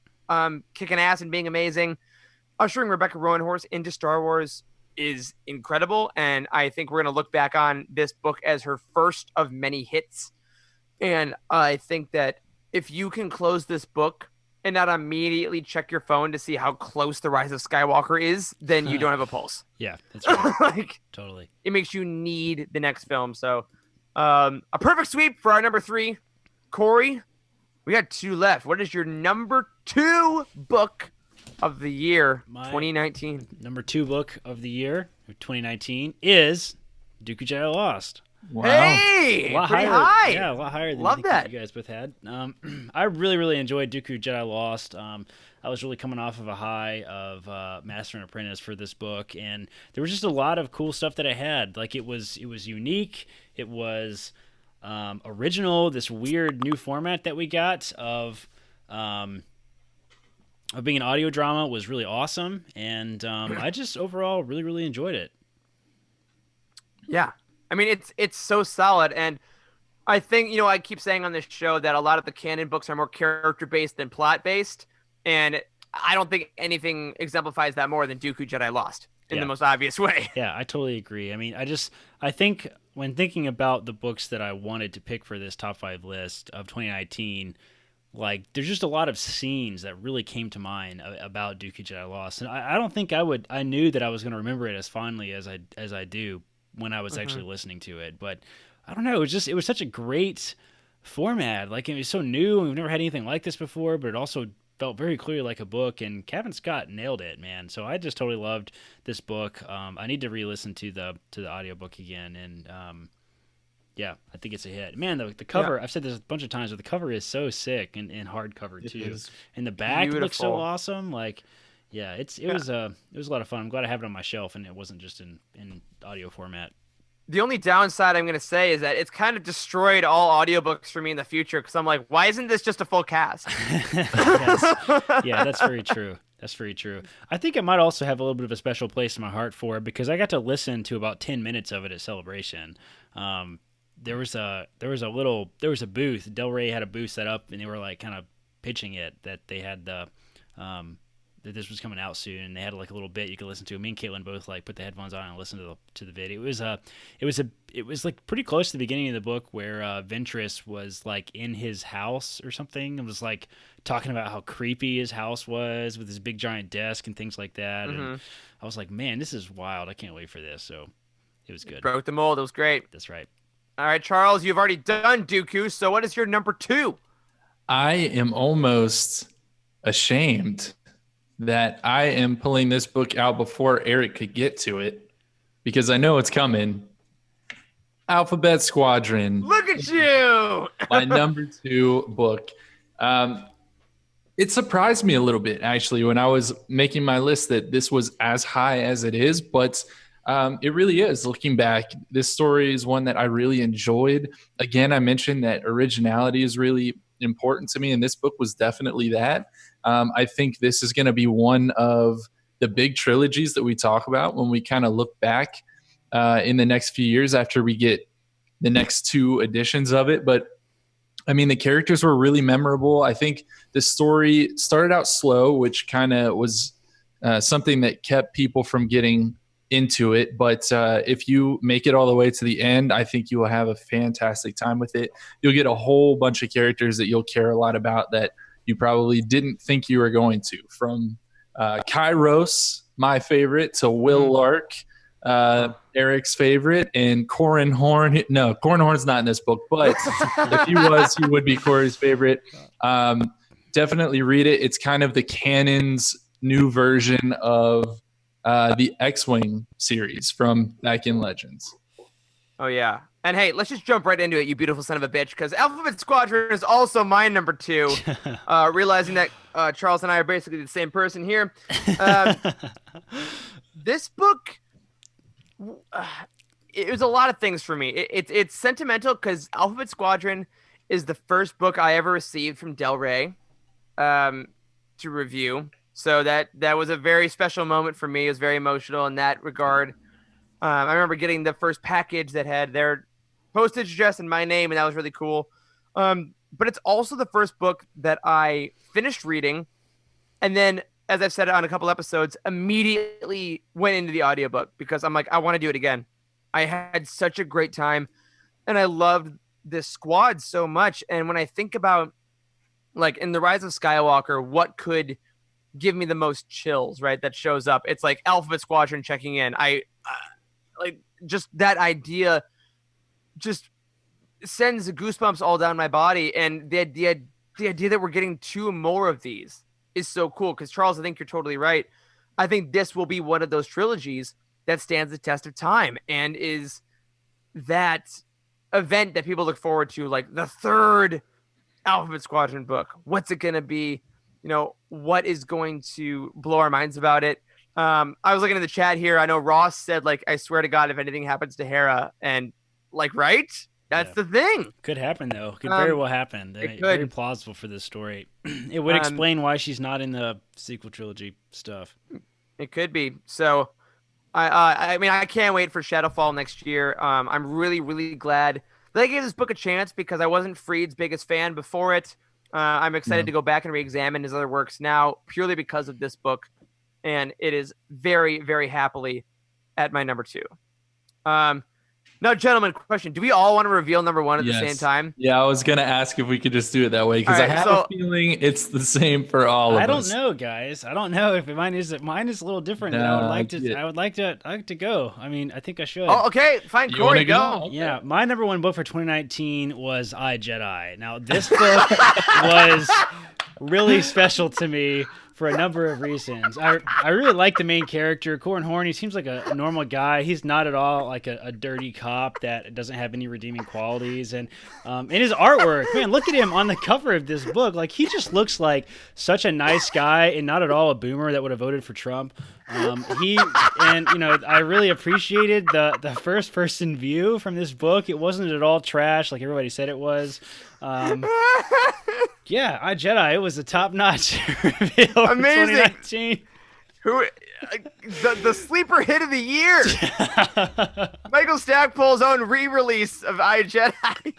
kicking ass and being amazing. Ushering Rebecca Roanhorse into Star Wars is incredible, and I think we're going to look back on this book as her first of many hits. And I think that if you can close this book and not immediately check your phone to see how close The Rise of Skywalker is, then you don't have a pulse. Yeah, that's right. Like, Totally. It makes you need the next film. So a perfect sweep for our number 3. Corey, we got 2 left. What is your number 2 book of the year, 2019? Number 2 book of the year, 2019, is Dooku Jedi Lost. Wow. Hey, pretty high. Yeah, a lot higher than Love that. you guys both had. I really enjoyed Dooku Jedi Lost. I was really coming off of a high of Master and Apprentice for this book, and there was just a lot of cool stuff that I had. Like, it was unique. It was original. This weird new format that we got of being an audio drama was really awesome, and I just overall really enjoyed it. Yeah, I mean, it's so solid, and I think, I keep saying on this show that a lot of the canon books are more character based than plot based, and I don't think anything exemplifies that more than Dooku Jedi Lost in Yeah. the most obvious way. Yeah, I totally agree. I mean, I think when thinking about the books that I wanted to pick for this top 5 list of 2019, like there's just a lot of scenes that really came to mind about Dooku Jedi Lost, and I don't think I knew that I was going to remember it as fondly as I do when I was actually listening to it. But I don't know, it was such a great format. Like it was so new, and we've never had anything like this before, but it also felt very clearly like a book, and Kevin Scott nailed it, man. So I just totally loved this book. I need to re-listen to the audiobook again, and yeah, I think it's a hit. Man, the cover, I've said this a bunch of times, but the cover is so sick and hardcover It too. is. And the back looks so Beautiful. awesome. Like, yeah, it was a lot of fun. I'm glad I have it on my shelf and it wasn't just in audio format. The only downside I'm going to say is that it's kind of destroyed all audiobooks for me in the future because I'm like, why isn't this just a full cast? Yes. Yeah, that's very true. That's very true. I think it might also have a little bit of a special place in my heart for it because I got to listen to about 10 minutes of it at Celebration. There was a booth. Del Rey had a booth set up, and they were like kind of pitching it that they had that this was coming out soon, and they had like a little bit you could listen to. Me and Caitlin both like put the headphones on and listened to the video. It was like pretty close to the beginning of the book where Ventress was like in his house or something and was like talking about how creepy his house was with his big giant desk and things like that. And I was like, man, this is wild. I can't wait for this. So it was good. Broke the mold. It was great. That's right. All right, Charles, you've already done Dooku. So what is your number 2? I am almost ashamed that I am pulling this book out before Eric could get to it because I know it's coming. Alphabet Squadron, Look at you. my number 2 book. It surprised me a little bit, actually, when I was making my list that this was as high as it is, but it really is. Looking back, this story is one that I really enjoyed. Again, I mentioned that originality is really important to me, and this book was definitely that. I think this is going to be one of the big trilogies that we talk about when we kind of look back in the next few years after we get the next 2 editions of it. But I mean, the characters were really memorable. I think the story started out slow, which kind of was something that kept people from getting into it. But if you make it all the way to the end, I think you will have a fantastic time with it. You'll get a whole bunch of characters that you'll care a lot about that you probably didn't think you were going to, from Kairos, my favorite, to Will Lark, Eric's favorite, and Corin Horn. No, Corin Horn's not in this book, but if he was, he would be Corey's favorite. Definitely read it. It's kind of the canon's new version of the X-Wing series from back in Legends. Oh, yeah. And hey, let's just jump right into it, you beautiful son of a bitch, because Alphabet Squadron is also my number 2. Realizing that Charles and I are basically the same person here. This book, it was a lot of things for me. It's sentimental because Alphabet Squadron is the first book I ever received from Del Rey to review. So that was a very special moment for me. It was very emotional in that regard. I remember getting the first package that had their postage address and my name, and that was really cool. But it's also the first book that I finished reading, and then, as I've said on a couple episodes, immediately went into the audiobook because I'm like, I want to do it again. I had such a great time, and I loved this squad so much. And when I think about, like, in The Rise of Skywalker, what could give me the most chills, right, that shows up, it's like Alphabet Squadron checking in. Like, just that idea just sends goosebumps all down my body. And the idea that we're getting 2 more of these is so cool. Because, Charles, I think you're totally right. I think this will be one of those trilogies that stands the test of time and is that event that people look forward to, like the 3rd Alphabet Squadron book. What's it going to be? You know, what is going to blow our minds about it? I was looking in the chat here. I know Ross said, like, I swear to God, if anything happens to Hera, and like, right? That's the thing. Could happen, though. Could very well happen. Very plausible for this story. It would explain why she's not in the sequel trilogy stuff. It could be. So, I mean, I can't wait for Shadowfall next year. I'm really, really glad that I gave this book a chance because I wasn't Freed's biggest fan before it. I'm excited Yeah. to go back and re-examine his other works now, purely because of this book, and it is very, very happily at my number 2. Now, gentlemen, question: do we all want to reveal number 1 at the same time? Yeah, I was gonna ask if we could just do it that way because All I right, have so- a feeling it's the same for all of I don't us. know, guys. I don't know if mine is a little different. And I would Nah, like to. yeah. I would like to go. I mean, I think I should. Oh, okay, fine. You Corey, wanna go. go? Okay. Yeah, my number 1 book for 2019 was I, Jedi. Now, this book was really special to me for a number of reasons. I really like the main character, Corran Horn. He seems like a normal guy. He's not at all like a dirty cop that doesn't have any redeeming qualities. And in his artwork, man, look at him on the cover of this book. Like, he just looks like such a nice guy and not at all a boomer that would have voted for Trump. I really appreciated the first person view from this book. It wasn't at all trash like everybody said it was. Yeah, I, Jedi, it was a top-notch reveal for Amazing. 2019. Who the sleeper hit of the year? Michael Stackpole's own re-release of I, Jedi.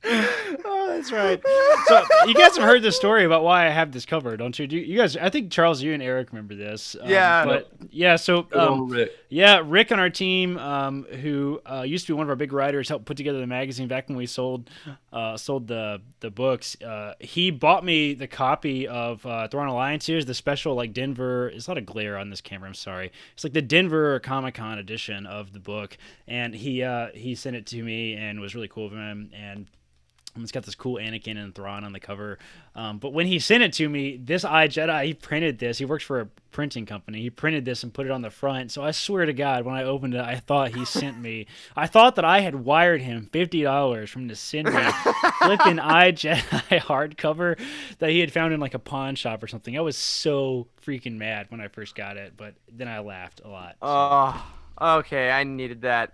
Oh, that's right. So you guys have heard the story about why I have this cover, don't you? You guys, I think Charles, you and Eric remember this. Yeah. But yeah, so Good old Rick. yeah, Rick on our team, who used to be one of our big writers, helped put together the magazine back when we sold the books. He bought me the copy of Thrawn Alliances, the special like Denver. It's a lot of glare on this camera. I'm sorry. It's like the Denver Comic-Con edition of the book, and he sent it to me and was really cool of him. And it's got this cool Anakin and Thrawn on the cover. But when he sent it to me, this I, Jedi, he printed this. He works for a printing company. He printed this and put it on the front. So I swear to God, when I opened it, I thought he sent me. I thought that I had wired him $50 from to send me flipping I, Jedi hardcover that he had found in like a pawn shop or something. I was so freaking mad when I first got it, but then I laughed a lot. Oh, okay. I needed that.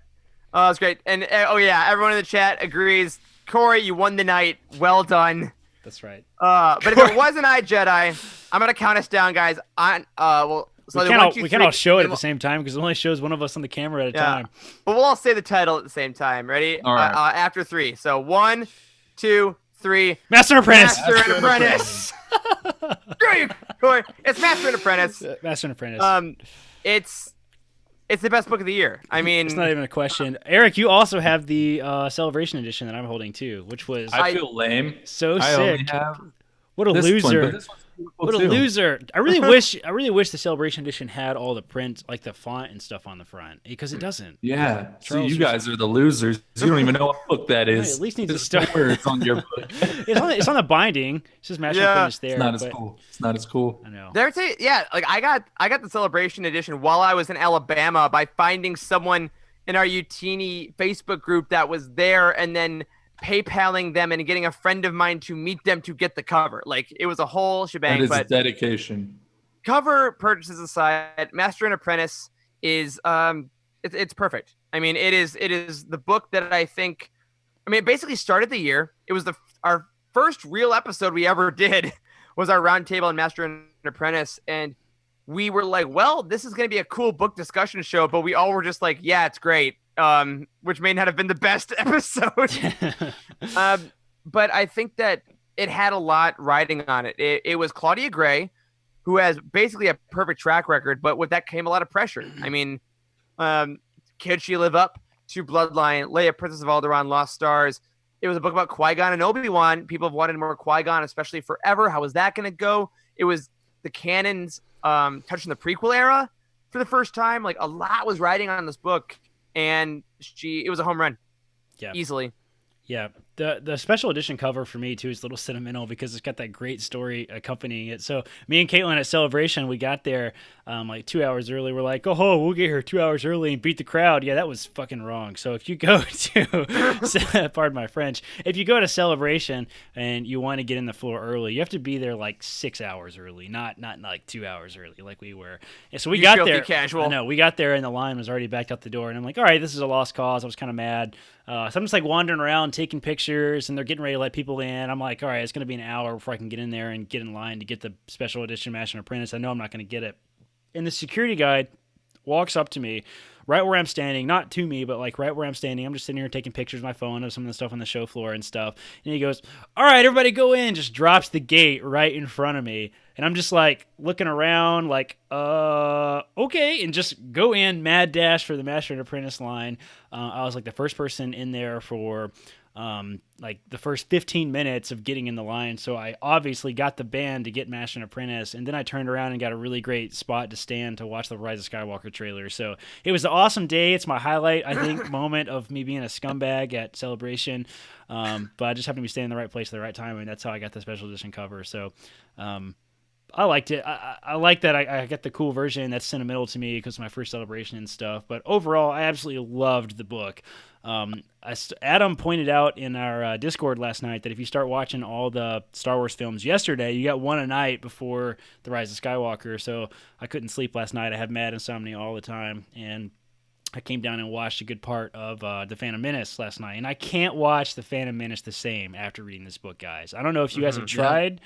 Oh, that's great. And oh yeah, everyone in the chat agrees. Corey, you won the night. Well done. That's right. But if it wasn't I, Jedi, I'm gonna count us down, guys. So we can't all show it at the same time because it only shows one of us on the camera at a time. But we'll all say the title at the same time. Ready? All right. After 3. So 1, 2, 3. Master and Apprentice. Master and Apprentice. Screw you, Corey. It's Master and Apprentice. Master and Apprentice. It's the best book of the year. I mean, It's not even a question. Eric, you also have the Celebration Edition that I'm holding too, which was I feel lame. so I only sick. have What a this one, loser! but this one's beautiful What a too. loser! I really wish the Celebration Edition had all the print, like the font and stuff on the front, because it doesn't. Yeah. So Charles you guys are the losers. You don't even know what book that is. at least need to There's start- no words on your book. It's on the binding. It says Master Yeah. Apprentice there. It's not as but- cool. It's not as cool. I know. Like I got the Celebration Edition while I was in Alabama by finding someone in our Utini Facebook group that was there, and then PayPaling them and getting a friend of mine to meet them to get the cover. Like, it was a whole shebang. That is But dedication. cover purchases aside, Master and Apprentice is it's perfect. I mean, it is the book that I think. I mean, it basically started the year. It was our first real episode we ever did was our roundtable on Master and Apprentice, and we were like, well, this is going to be a cool book discussion show, but we all were just like, yeah, it's great. Which may not have been the best episode. But I think that it had a lot riding on it. It was Claudia Gray, who has basically a perfect track record, but with that came a lot of pressure. I mean, could she live up to Bloodline, Leia, Princess of Alderaan, Lost Stars? It was a book about Qui-Gon and Obi-Wan. People have wanted more Qui-Gon, especially forever. How was that going to go? It was the canon's touching the prequel era for the first time. Like, a lot was riding on this book, and it was a home run. Yeah. Easily. Yeah, the special edition cover for me too is a little sentimental because it's got that great story accompanying it. So me and Caitlin at Celebration, we got there like 2 hours early. We're like, oh, we'll get here 2 hours early and beat the crowd. Yeah, that was fucking wrong. So if you go to, pardon my French, if you go to Celebration and you want to get in the floor early, you have to be there like 6 hours early, not like 2 hours early like we were. And so we You got filthy there. casual. I know, we got there and the line was already backed out the door, and I'm like, all right, this is a lost cause. I was kind of mad. So I'm just like wandering around taking pictures, and they're getting ready to let people in. I'm like, all right, it's going to be an hour before I can get in there and get in line to get the special edition Master and Apprentice. I know I'm not going to get it. And the security guy walks up to me right where I'm standing, not to me, but like right where I'm standing. I'm just sitting here taking pictures of my phone of some of the stuff on the show floor and stuff. And he goes, "All right, everybody go in." Just drops the gate right in front of me. And I'm just like looking around like, okay. And just go in, mad dash for the Master and Apprentice line. I was like the first person in there for like the first 15 minutes of getting in the line. So I obviously got the band to get Master and Apprentice, and then I turned around and got a really great spot to stand to watch the Rise of Skywalker trailer. So it was an awesome day. It's my highlight, I think, moment of me being a scumbag at Celebration. But I just happened to be standing in the right place at the right time, and that's how I got the special edition cover. So, I liked it. I like that I got the cool version that's sentimental to me because it's my first Celebration and stuff. But overall, I absolutely loved the book. Adam pointed out in our Discord last night that if you start watching all the Star Wars films yesterday, you got one a night before The Rise of Skywalker. So I couldn't sleep last night. I have mad insomnia all the time. And I came down and watched a good part of The Phantom Menace last night. And I can't watch The Phantom Menace the same after reading this book, guys. I don't know if you guys have tried.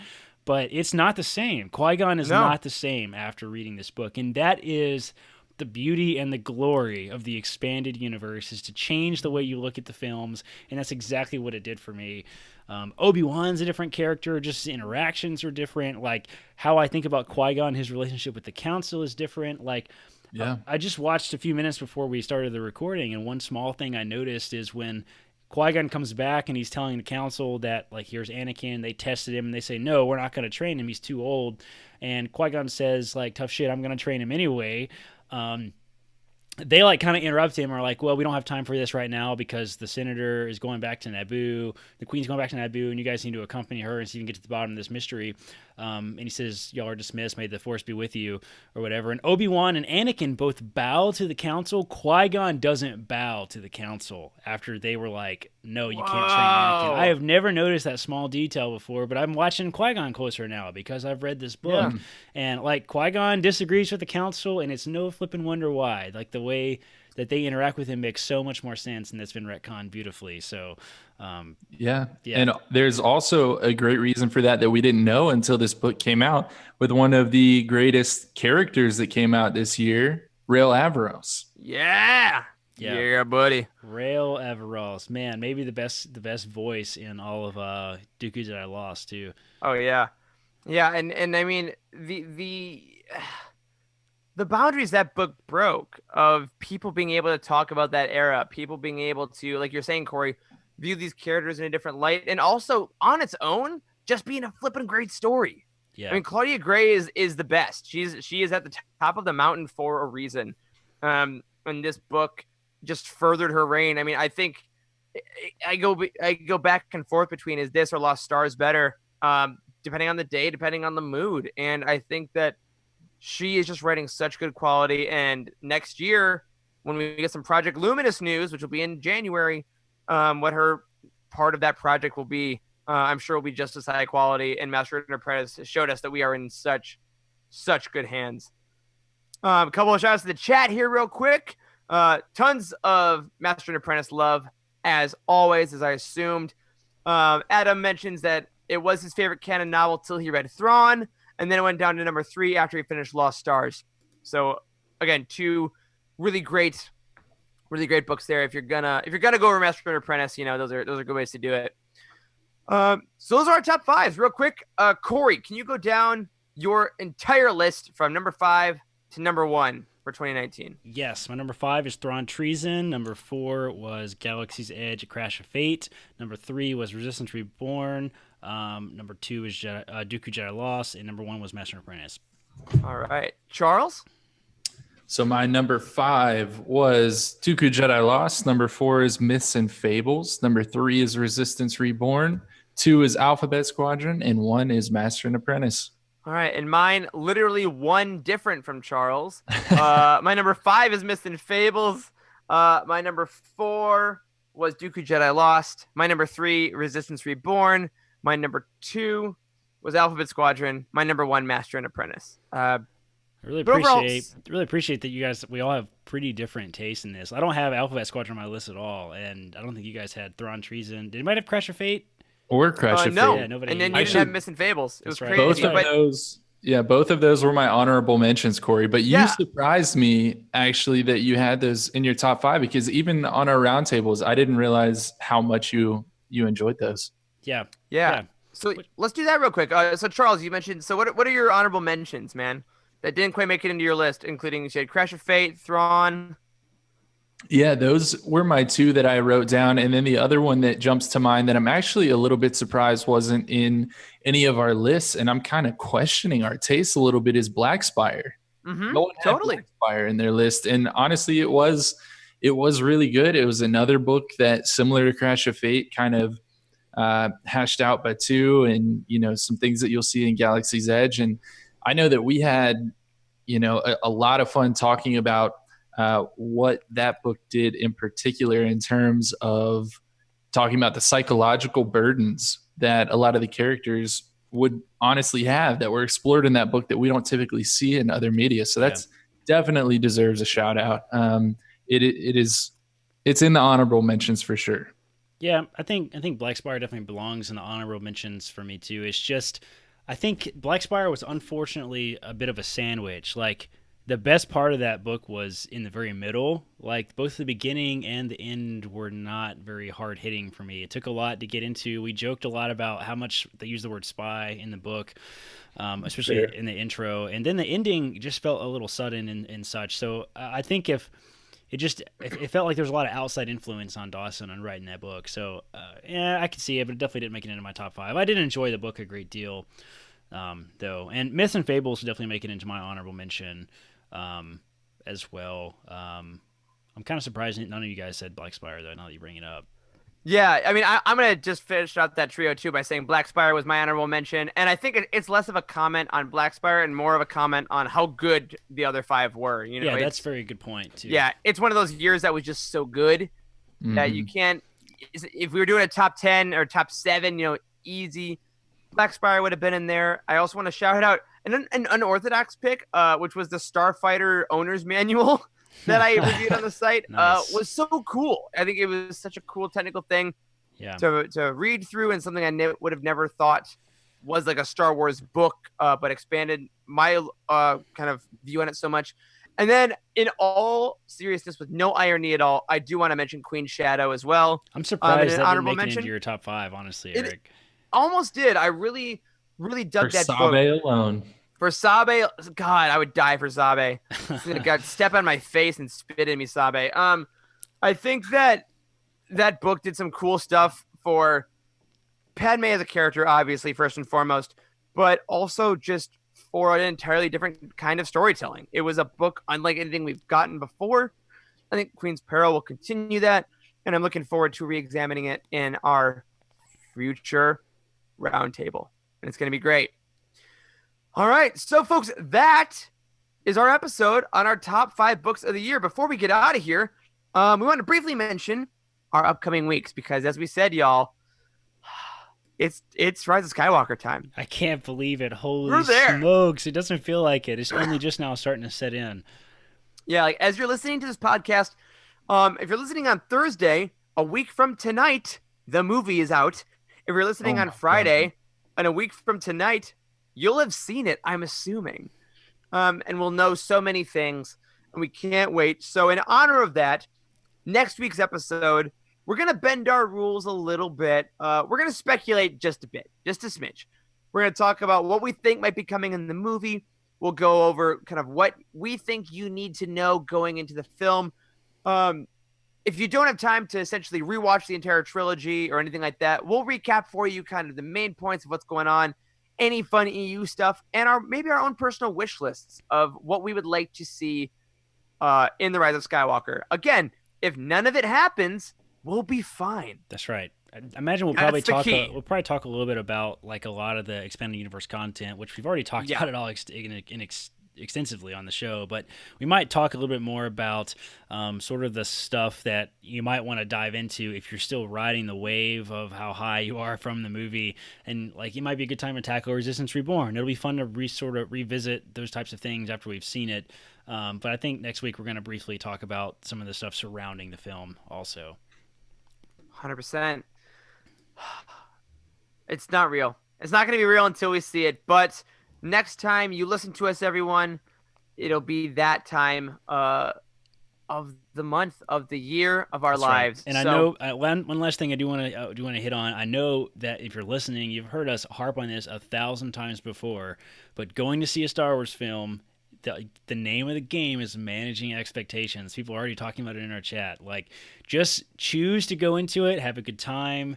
But it's not the same. Qui-Gon is not the same after reading this book. And that is the beauty and the glory of the expanded universe, is to change the way you look at the films. And that's exactly what it did for me. Obi-Wan's a different character. Just his interactions are different. Like how I think about Qui-Gon, his relationship with the Council is different. Like, I just watched a few minutes before we started the recording. And one small thing I noticed is when Qui-Gon comes back and he's telling the Council that, like, here's Anakin. They tested him and they say, no, we're not going to train him. He's too old. And Qui-Gon says, like, tough shit, I'm going to train him anyway. They like kind of interrupt him, or like, well, we don't have time for this right now because the senator is going back to Naboo, the queen's going back to Naboo, and you guys need to accompany her and see if you can get to the bottom of this mystery. And he says, y'all are dismissed, may the force be with you, or whatever. And Obi-Wan and Anakin both bow to the Council. Qui-Gon doesn't bow to the Council after they were like, no, you can't train Anakin. I have never noticed that small detail before, but I'm watching Qui-Gon closer now because I've read this book. Yeah. And like Qui-Gon disagrees with the Council, and it's no flipping wonder why. Like the way that they interact with him makes so much more sense, and that's been retconned beautifully. So, yeah. And there's also a great reason for that we didn't know until this book came out, with one of the greatest characters that came out this year, Rael Averross. Yeah, buddy. Rael Averross, man, maybe the best voice in all of Dooku Jedi Lost too. Oh yeah, and I mean the boundaries that book broke of people being able to talk about that era, people being able to, like you're saying, Corey, view these characters in a different light, and also on its own, just being a flippin' great story. Yeah. I mean, Claudia Gray is the best. She is at the top of the mountain for a reason. And this book just furthered her reign. I mean, I think I go back and forth between is this or Lost Stars better, depending on the day, depending on the mood. And I think that she is just writing such good quality. And next year, when we get some Project Luminous news, which will be in January, what her part of that project will be, I'm sure will be just as high quality. And Master and Apprentice showed us that we are in such good hands. A couple of shout outs to the chat here real quick. Tons of Master and Apprentice love, as always, as I assumed. Adam mentions that it was his favorite canon novel till he read Thrawn, and then it went down to number 3 after he finished Lost Stars. So again, 2 really great books there. If you're gonna go over Master and Apprentice, those are good ways to do it. So those are our top 5s. Real quick, Corey, can you go down your entire list from number 5 to number 1 for 2019? Yes, my number 5 is Thrawn Treason. Number 4 was Galaxy's Edge: A Crash of Fate. Number 3 was Resistance Reborn. Number 2 is Dooku Jedi Lost, and number 1 was Master and Apprentice. All right, Charles. So my number 5 was Dooku Jedi Lost. Number 4 is Myths and Fables. Number 3 is Resistance Reborn. 2 is Alphabet Squadron, and 1 is Master and Apprentice. All right, and mine literally 1 different from Charles. My number 5 is Myths and Fables. My number 4 was Dooku Jedi Lost. My number 3, Resistance Reborn. My number 2 was Alphabet Squadron. My number 1, Master and Apprentice. I really appreciate that we all have pretty different tastes in this. I don't have Alphabet Squadron on my list at all, and I don't think you guys had Thrawn Treason. Did anybody have Crash of Fate? Or Crash of no. Fate. Yeah, and then you didn't have Myths and Fables. It was crazy. Both of those. Yeah, both of those were my honorable mentions, Corey. But you Yeah. surprised me actually that you had those in your top 5, because even on our roundtables, I didn't realize how much you enjoyed those. Yeah. Yeah. So let's do that real quick. So Charles, you mentioned. So what are your honorable mentions, man? That didn't quite make it into your list, including you said Crash of Fate, Thrawn. Yeah, those were my 2 that I wrote down. And then the other one that jumps to mind that I'm actually a little bit surprised wasn't in any of our lists, and I'm kind of questioning our taste a little bit, is Black Spire. Mm-hmm. No one had Totally. Black Spire in their list. And honestly, it was really good. It was another book that, similar to Crash of Fate, kind of hashed out Batu and, some things that you'll see in Galaxy's Edge. And I know that we had, a lot of fun talking about what that book did in particular in terms of talking about the psychological burdens that a lot of the characters would honestly have that were explored in that book that we don't typically see in other media. So that's definitely deserves a shout out. It's in the honorable mentions for sure. Yeah, I think Black Spire definitely belongs in the honorable mentions for me too. It's just, I think Black Spire was unfortunately a bit of a sandwich. Like, the best part of that book was in the very middle. Like, both the beginning and the end were not very hard hitting for me. It took a lot to get into. We joked a lot about how much they use the word spy in the book, especially in the intro. And then the ending just felt a little sudden and such. So I think if it felt like there was a lot of outside influence on Dawson on writing that book. So yeah, I could see it, but it definitely didn't make it into my top 5. I did enjoy the book a great deal, though. And Myths and Fables definitely make it into my honorable mention as well. I'm kind of surprised none of you guys said Black Spire, though, now that you bring it up. Yeah, I mean, I'm going to just finish out that trio, too, by saying Black Spire was my honorable mention. And I think it's less of a comment on Black Spire and more of a comment on how good the other 5 were. Yeah, that's a very good point, too. Yeah, it's one of those years that was just so good that you can't – if we were doing a top 10 or top 7, easy, Black Spire would have been in there. I also want to shout out an unorthodox pick, which was the Starfighter Owner's Manual that I reviewed on the site. Nice. Was so cool. I think it was such a cool technical thing to read through, and something I would have never thought was like a Star Wars book, but expanded my kind of view on it so much. And then, in all seriousness, with no irony at all, I do want to mention Queen's Shadow as well. I'm surprised that didn't make it into your top 5, honestly, Eric. It almost did. I really, really dug that book. Sabe alone. For Sabe, God, I would die for Sabe. God, step on my face and spit in me, Sabe. I think that book did some cool stuff for Padme as a character, obviously, first and foremost, but also just for an entirely different kind of storytelling. It was a book unlike anything we've gotten before. I think Queen's Peril will continue that, and I'm looking forward to re-examining it in our future roundtable, and it's going to be great. All right, so folks, that is our episode on our top 5 books of the year. Before we get out of here, we want to briefly mention our upcoming weeks because, as we said, y'all, it's Rise of Skywalker time. I can't believe it. Holy smokes. It doesn't feel like it. It's only just now starting to set in. Yeah, like as you're listening to this podcast, if you're listening on Thursday, a week from tonight, the movie is out. If you're listening on Friday, and a week from tonight, you'll have seen it, I'm assuming. And we'll know so many things, and we can't wait. So in honor of that, next week's episode, we're going to bend our rules a little bit. We're going to speculate just a bit, just a smidge. We're going to talk about what we think might be coming in the movie. We'll go over kind of what we think you need to know going into the film. If you don't have time to essentially rewatch the entire trilogy or anything like that, we'll recap for you kind of the main points of what's going on, any fun EU stuff, and maybe our own personal wish lists of what we would like to see in The Rise of Skywalker. Again, if none of it happens, we'll be fine. That's right. I imagine we'll probably talk a little bit about like a lot of the expanded universe content, which we've already talked about it all extensively on the show, but we might talk a little bit more about sort of the stuff that you might want to dive into if you're still riding the wave of how high you are from the movie, and like it might be a good time to tackle Resistance Reborn. It'll be fun to revisit those types of things after we've seen it, but I think next week we're going to briefly talk about some of the stuff surrounding the film also. 100%. It's not real. It's not going to be real until we see it, but next time you listen to us, everyone, it'll be that time of the month, of the year, of our That's lives. right. And So, I know one last thing I do want to hit on. I know that if you're listening, you've heard us harp on this 1,000 times before, but going to see a Star Wars film, the name of the game is managing expectations. People are already talking about it in our chat. Like, just choose to go into it, have a good time,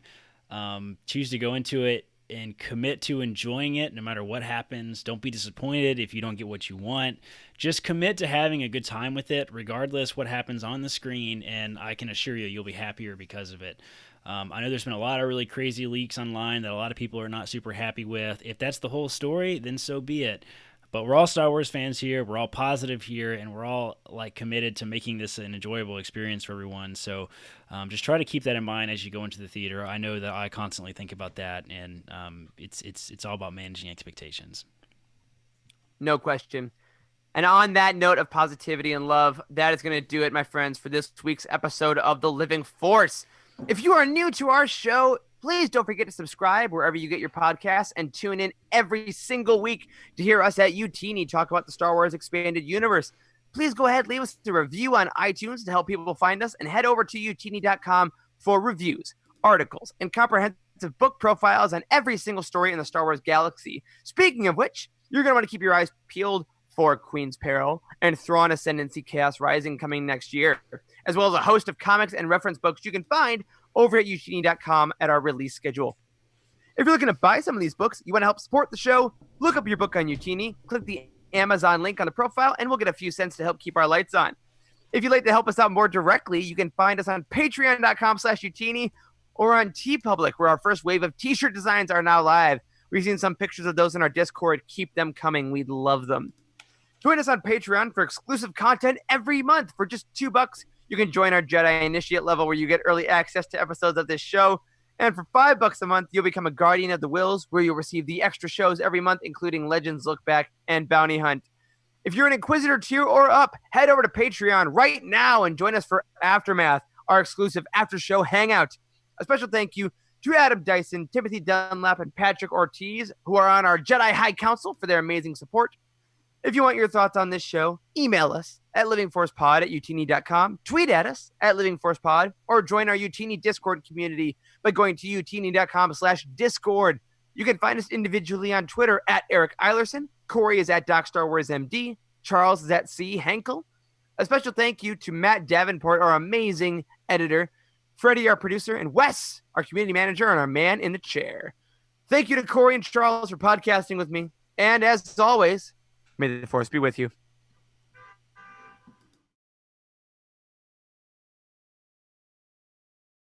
choose to go into it and commit to enjoying it no matter what happens. Don't be disappointed if you don't get what you want. Just commit to having a good time with it, regardless what happens on the screen, and I can assure you, you'll be happier because of it. I know there's been a lot of really crazy leaks online that a lot of people are not super happy with. If that's the whole story, then so be it. But we're all Star Wars fans here. We're all positive here, and we're all like committed to making this an enjoyable experience for everyone. So just try to keep that in mind as you go into the theater. I know that I constantly think about that, and it's all about managing expectations. no question. And on that note of positivity and love, that is going to do it, my friends, for this week's episode of The Living Force. If you are new to our show, please don't forget to subscribe wherever you get your podcasts and tune in every single week to hear us at UTini talk about the Star Wars Expanded Universe. Please go ahead, leave us a review on iTunes to help people find us, and head over to utini.com for reviews, articles, and comprehensive book profiles on every single story in the Star Wars galaxy. Speaking of which, you're going to want to keep your eyes peeled for Queen's Peril and Thrawn Ascendancy Chaos Rising coming next year, as well as a host of comics and reference books you can find over at utini.com at our release schedule. If you're looking to buy some of these books, you want to help support the show, look up your book on Utini, click the Amazon link on the profile, and we'll get a few cents to help keep our lights on. If you'd like to help us out more directly, you can find us on patreon.com/Utini or on TeePublic, where our first wave of t-shirt designs are now live. We've seen some pictures of those in our Discord. Keep them coming. We'd love them. Join us on Patreon for exclusive content every month. For just $2, you can join our Jedi Initiate level, where you get early access to episodes of this show. And for $5 a month, you'll become a Guardian of the Wills, where you'll receive the extra shows every month, including Legends Look Back and Bounty Hunt. If you're an Inquisitor tier or up, head over to Patreon right now and join us for Aftermath, our exclusive after-show hangout. A special thank you to Adam Dyson, Timothy Dunlap, and Patrick Ortiz, who are on our Jedi High Council, for their amazing support. If you want your thoughts on this show, email us at livingforcepod@utini.com, tweet at us at livingforcepod, or join our Utini Discord community by going to utini.com/discord. You can find us individually on Twitter at Eric Eilerson. Corey is at DocStarWarsMD. Charles is at C. Henkel. A special thank you to Matt Davenport, our amazing editor, Freddie, our producer, and Wes, our community manager, and our man in the chair. Thank you to Corey and Charles for podcasting with me. And as always, may the Force be with you.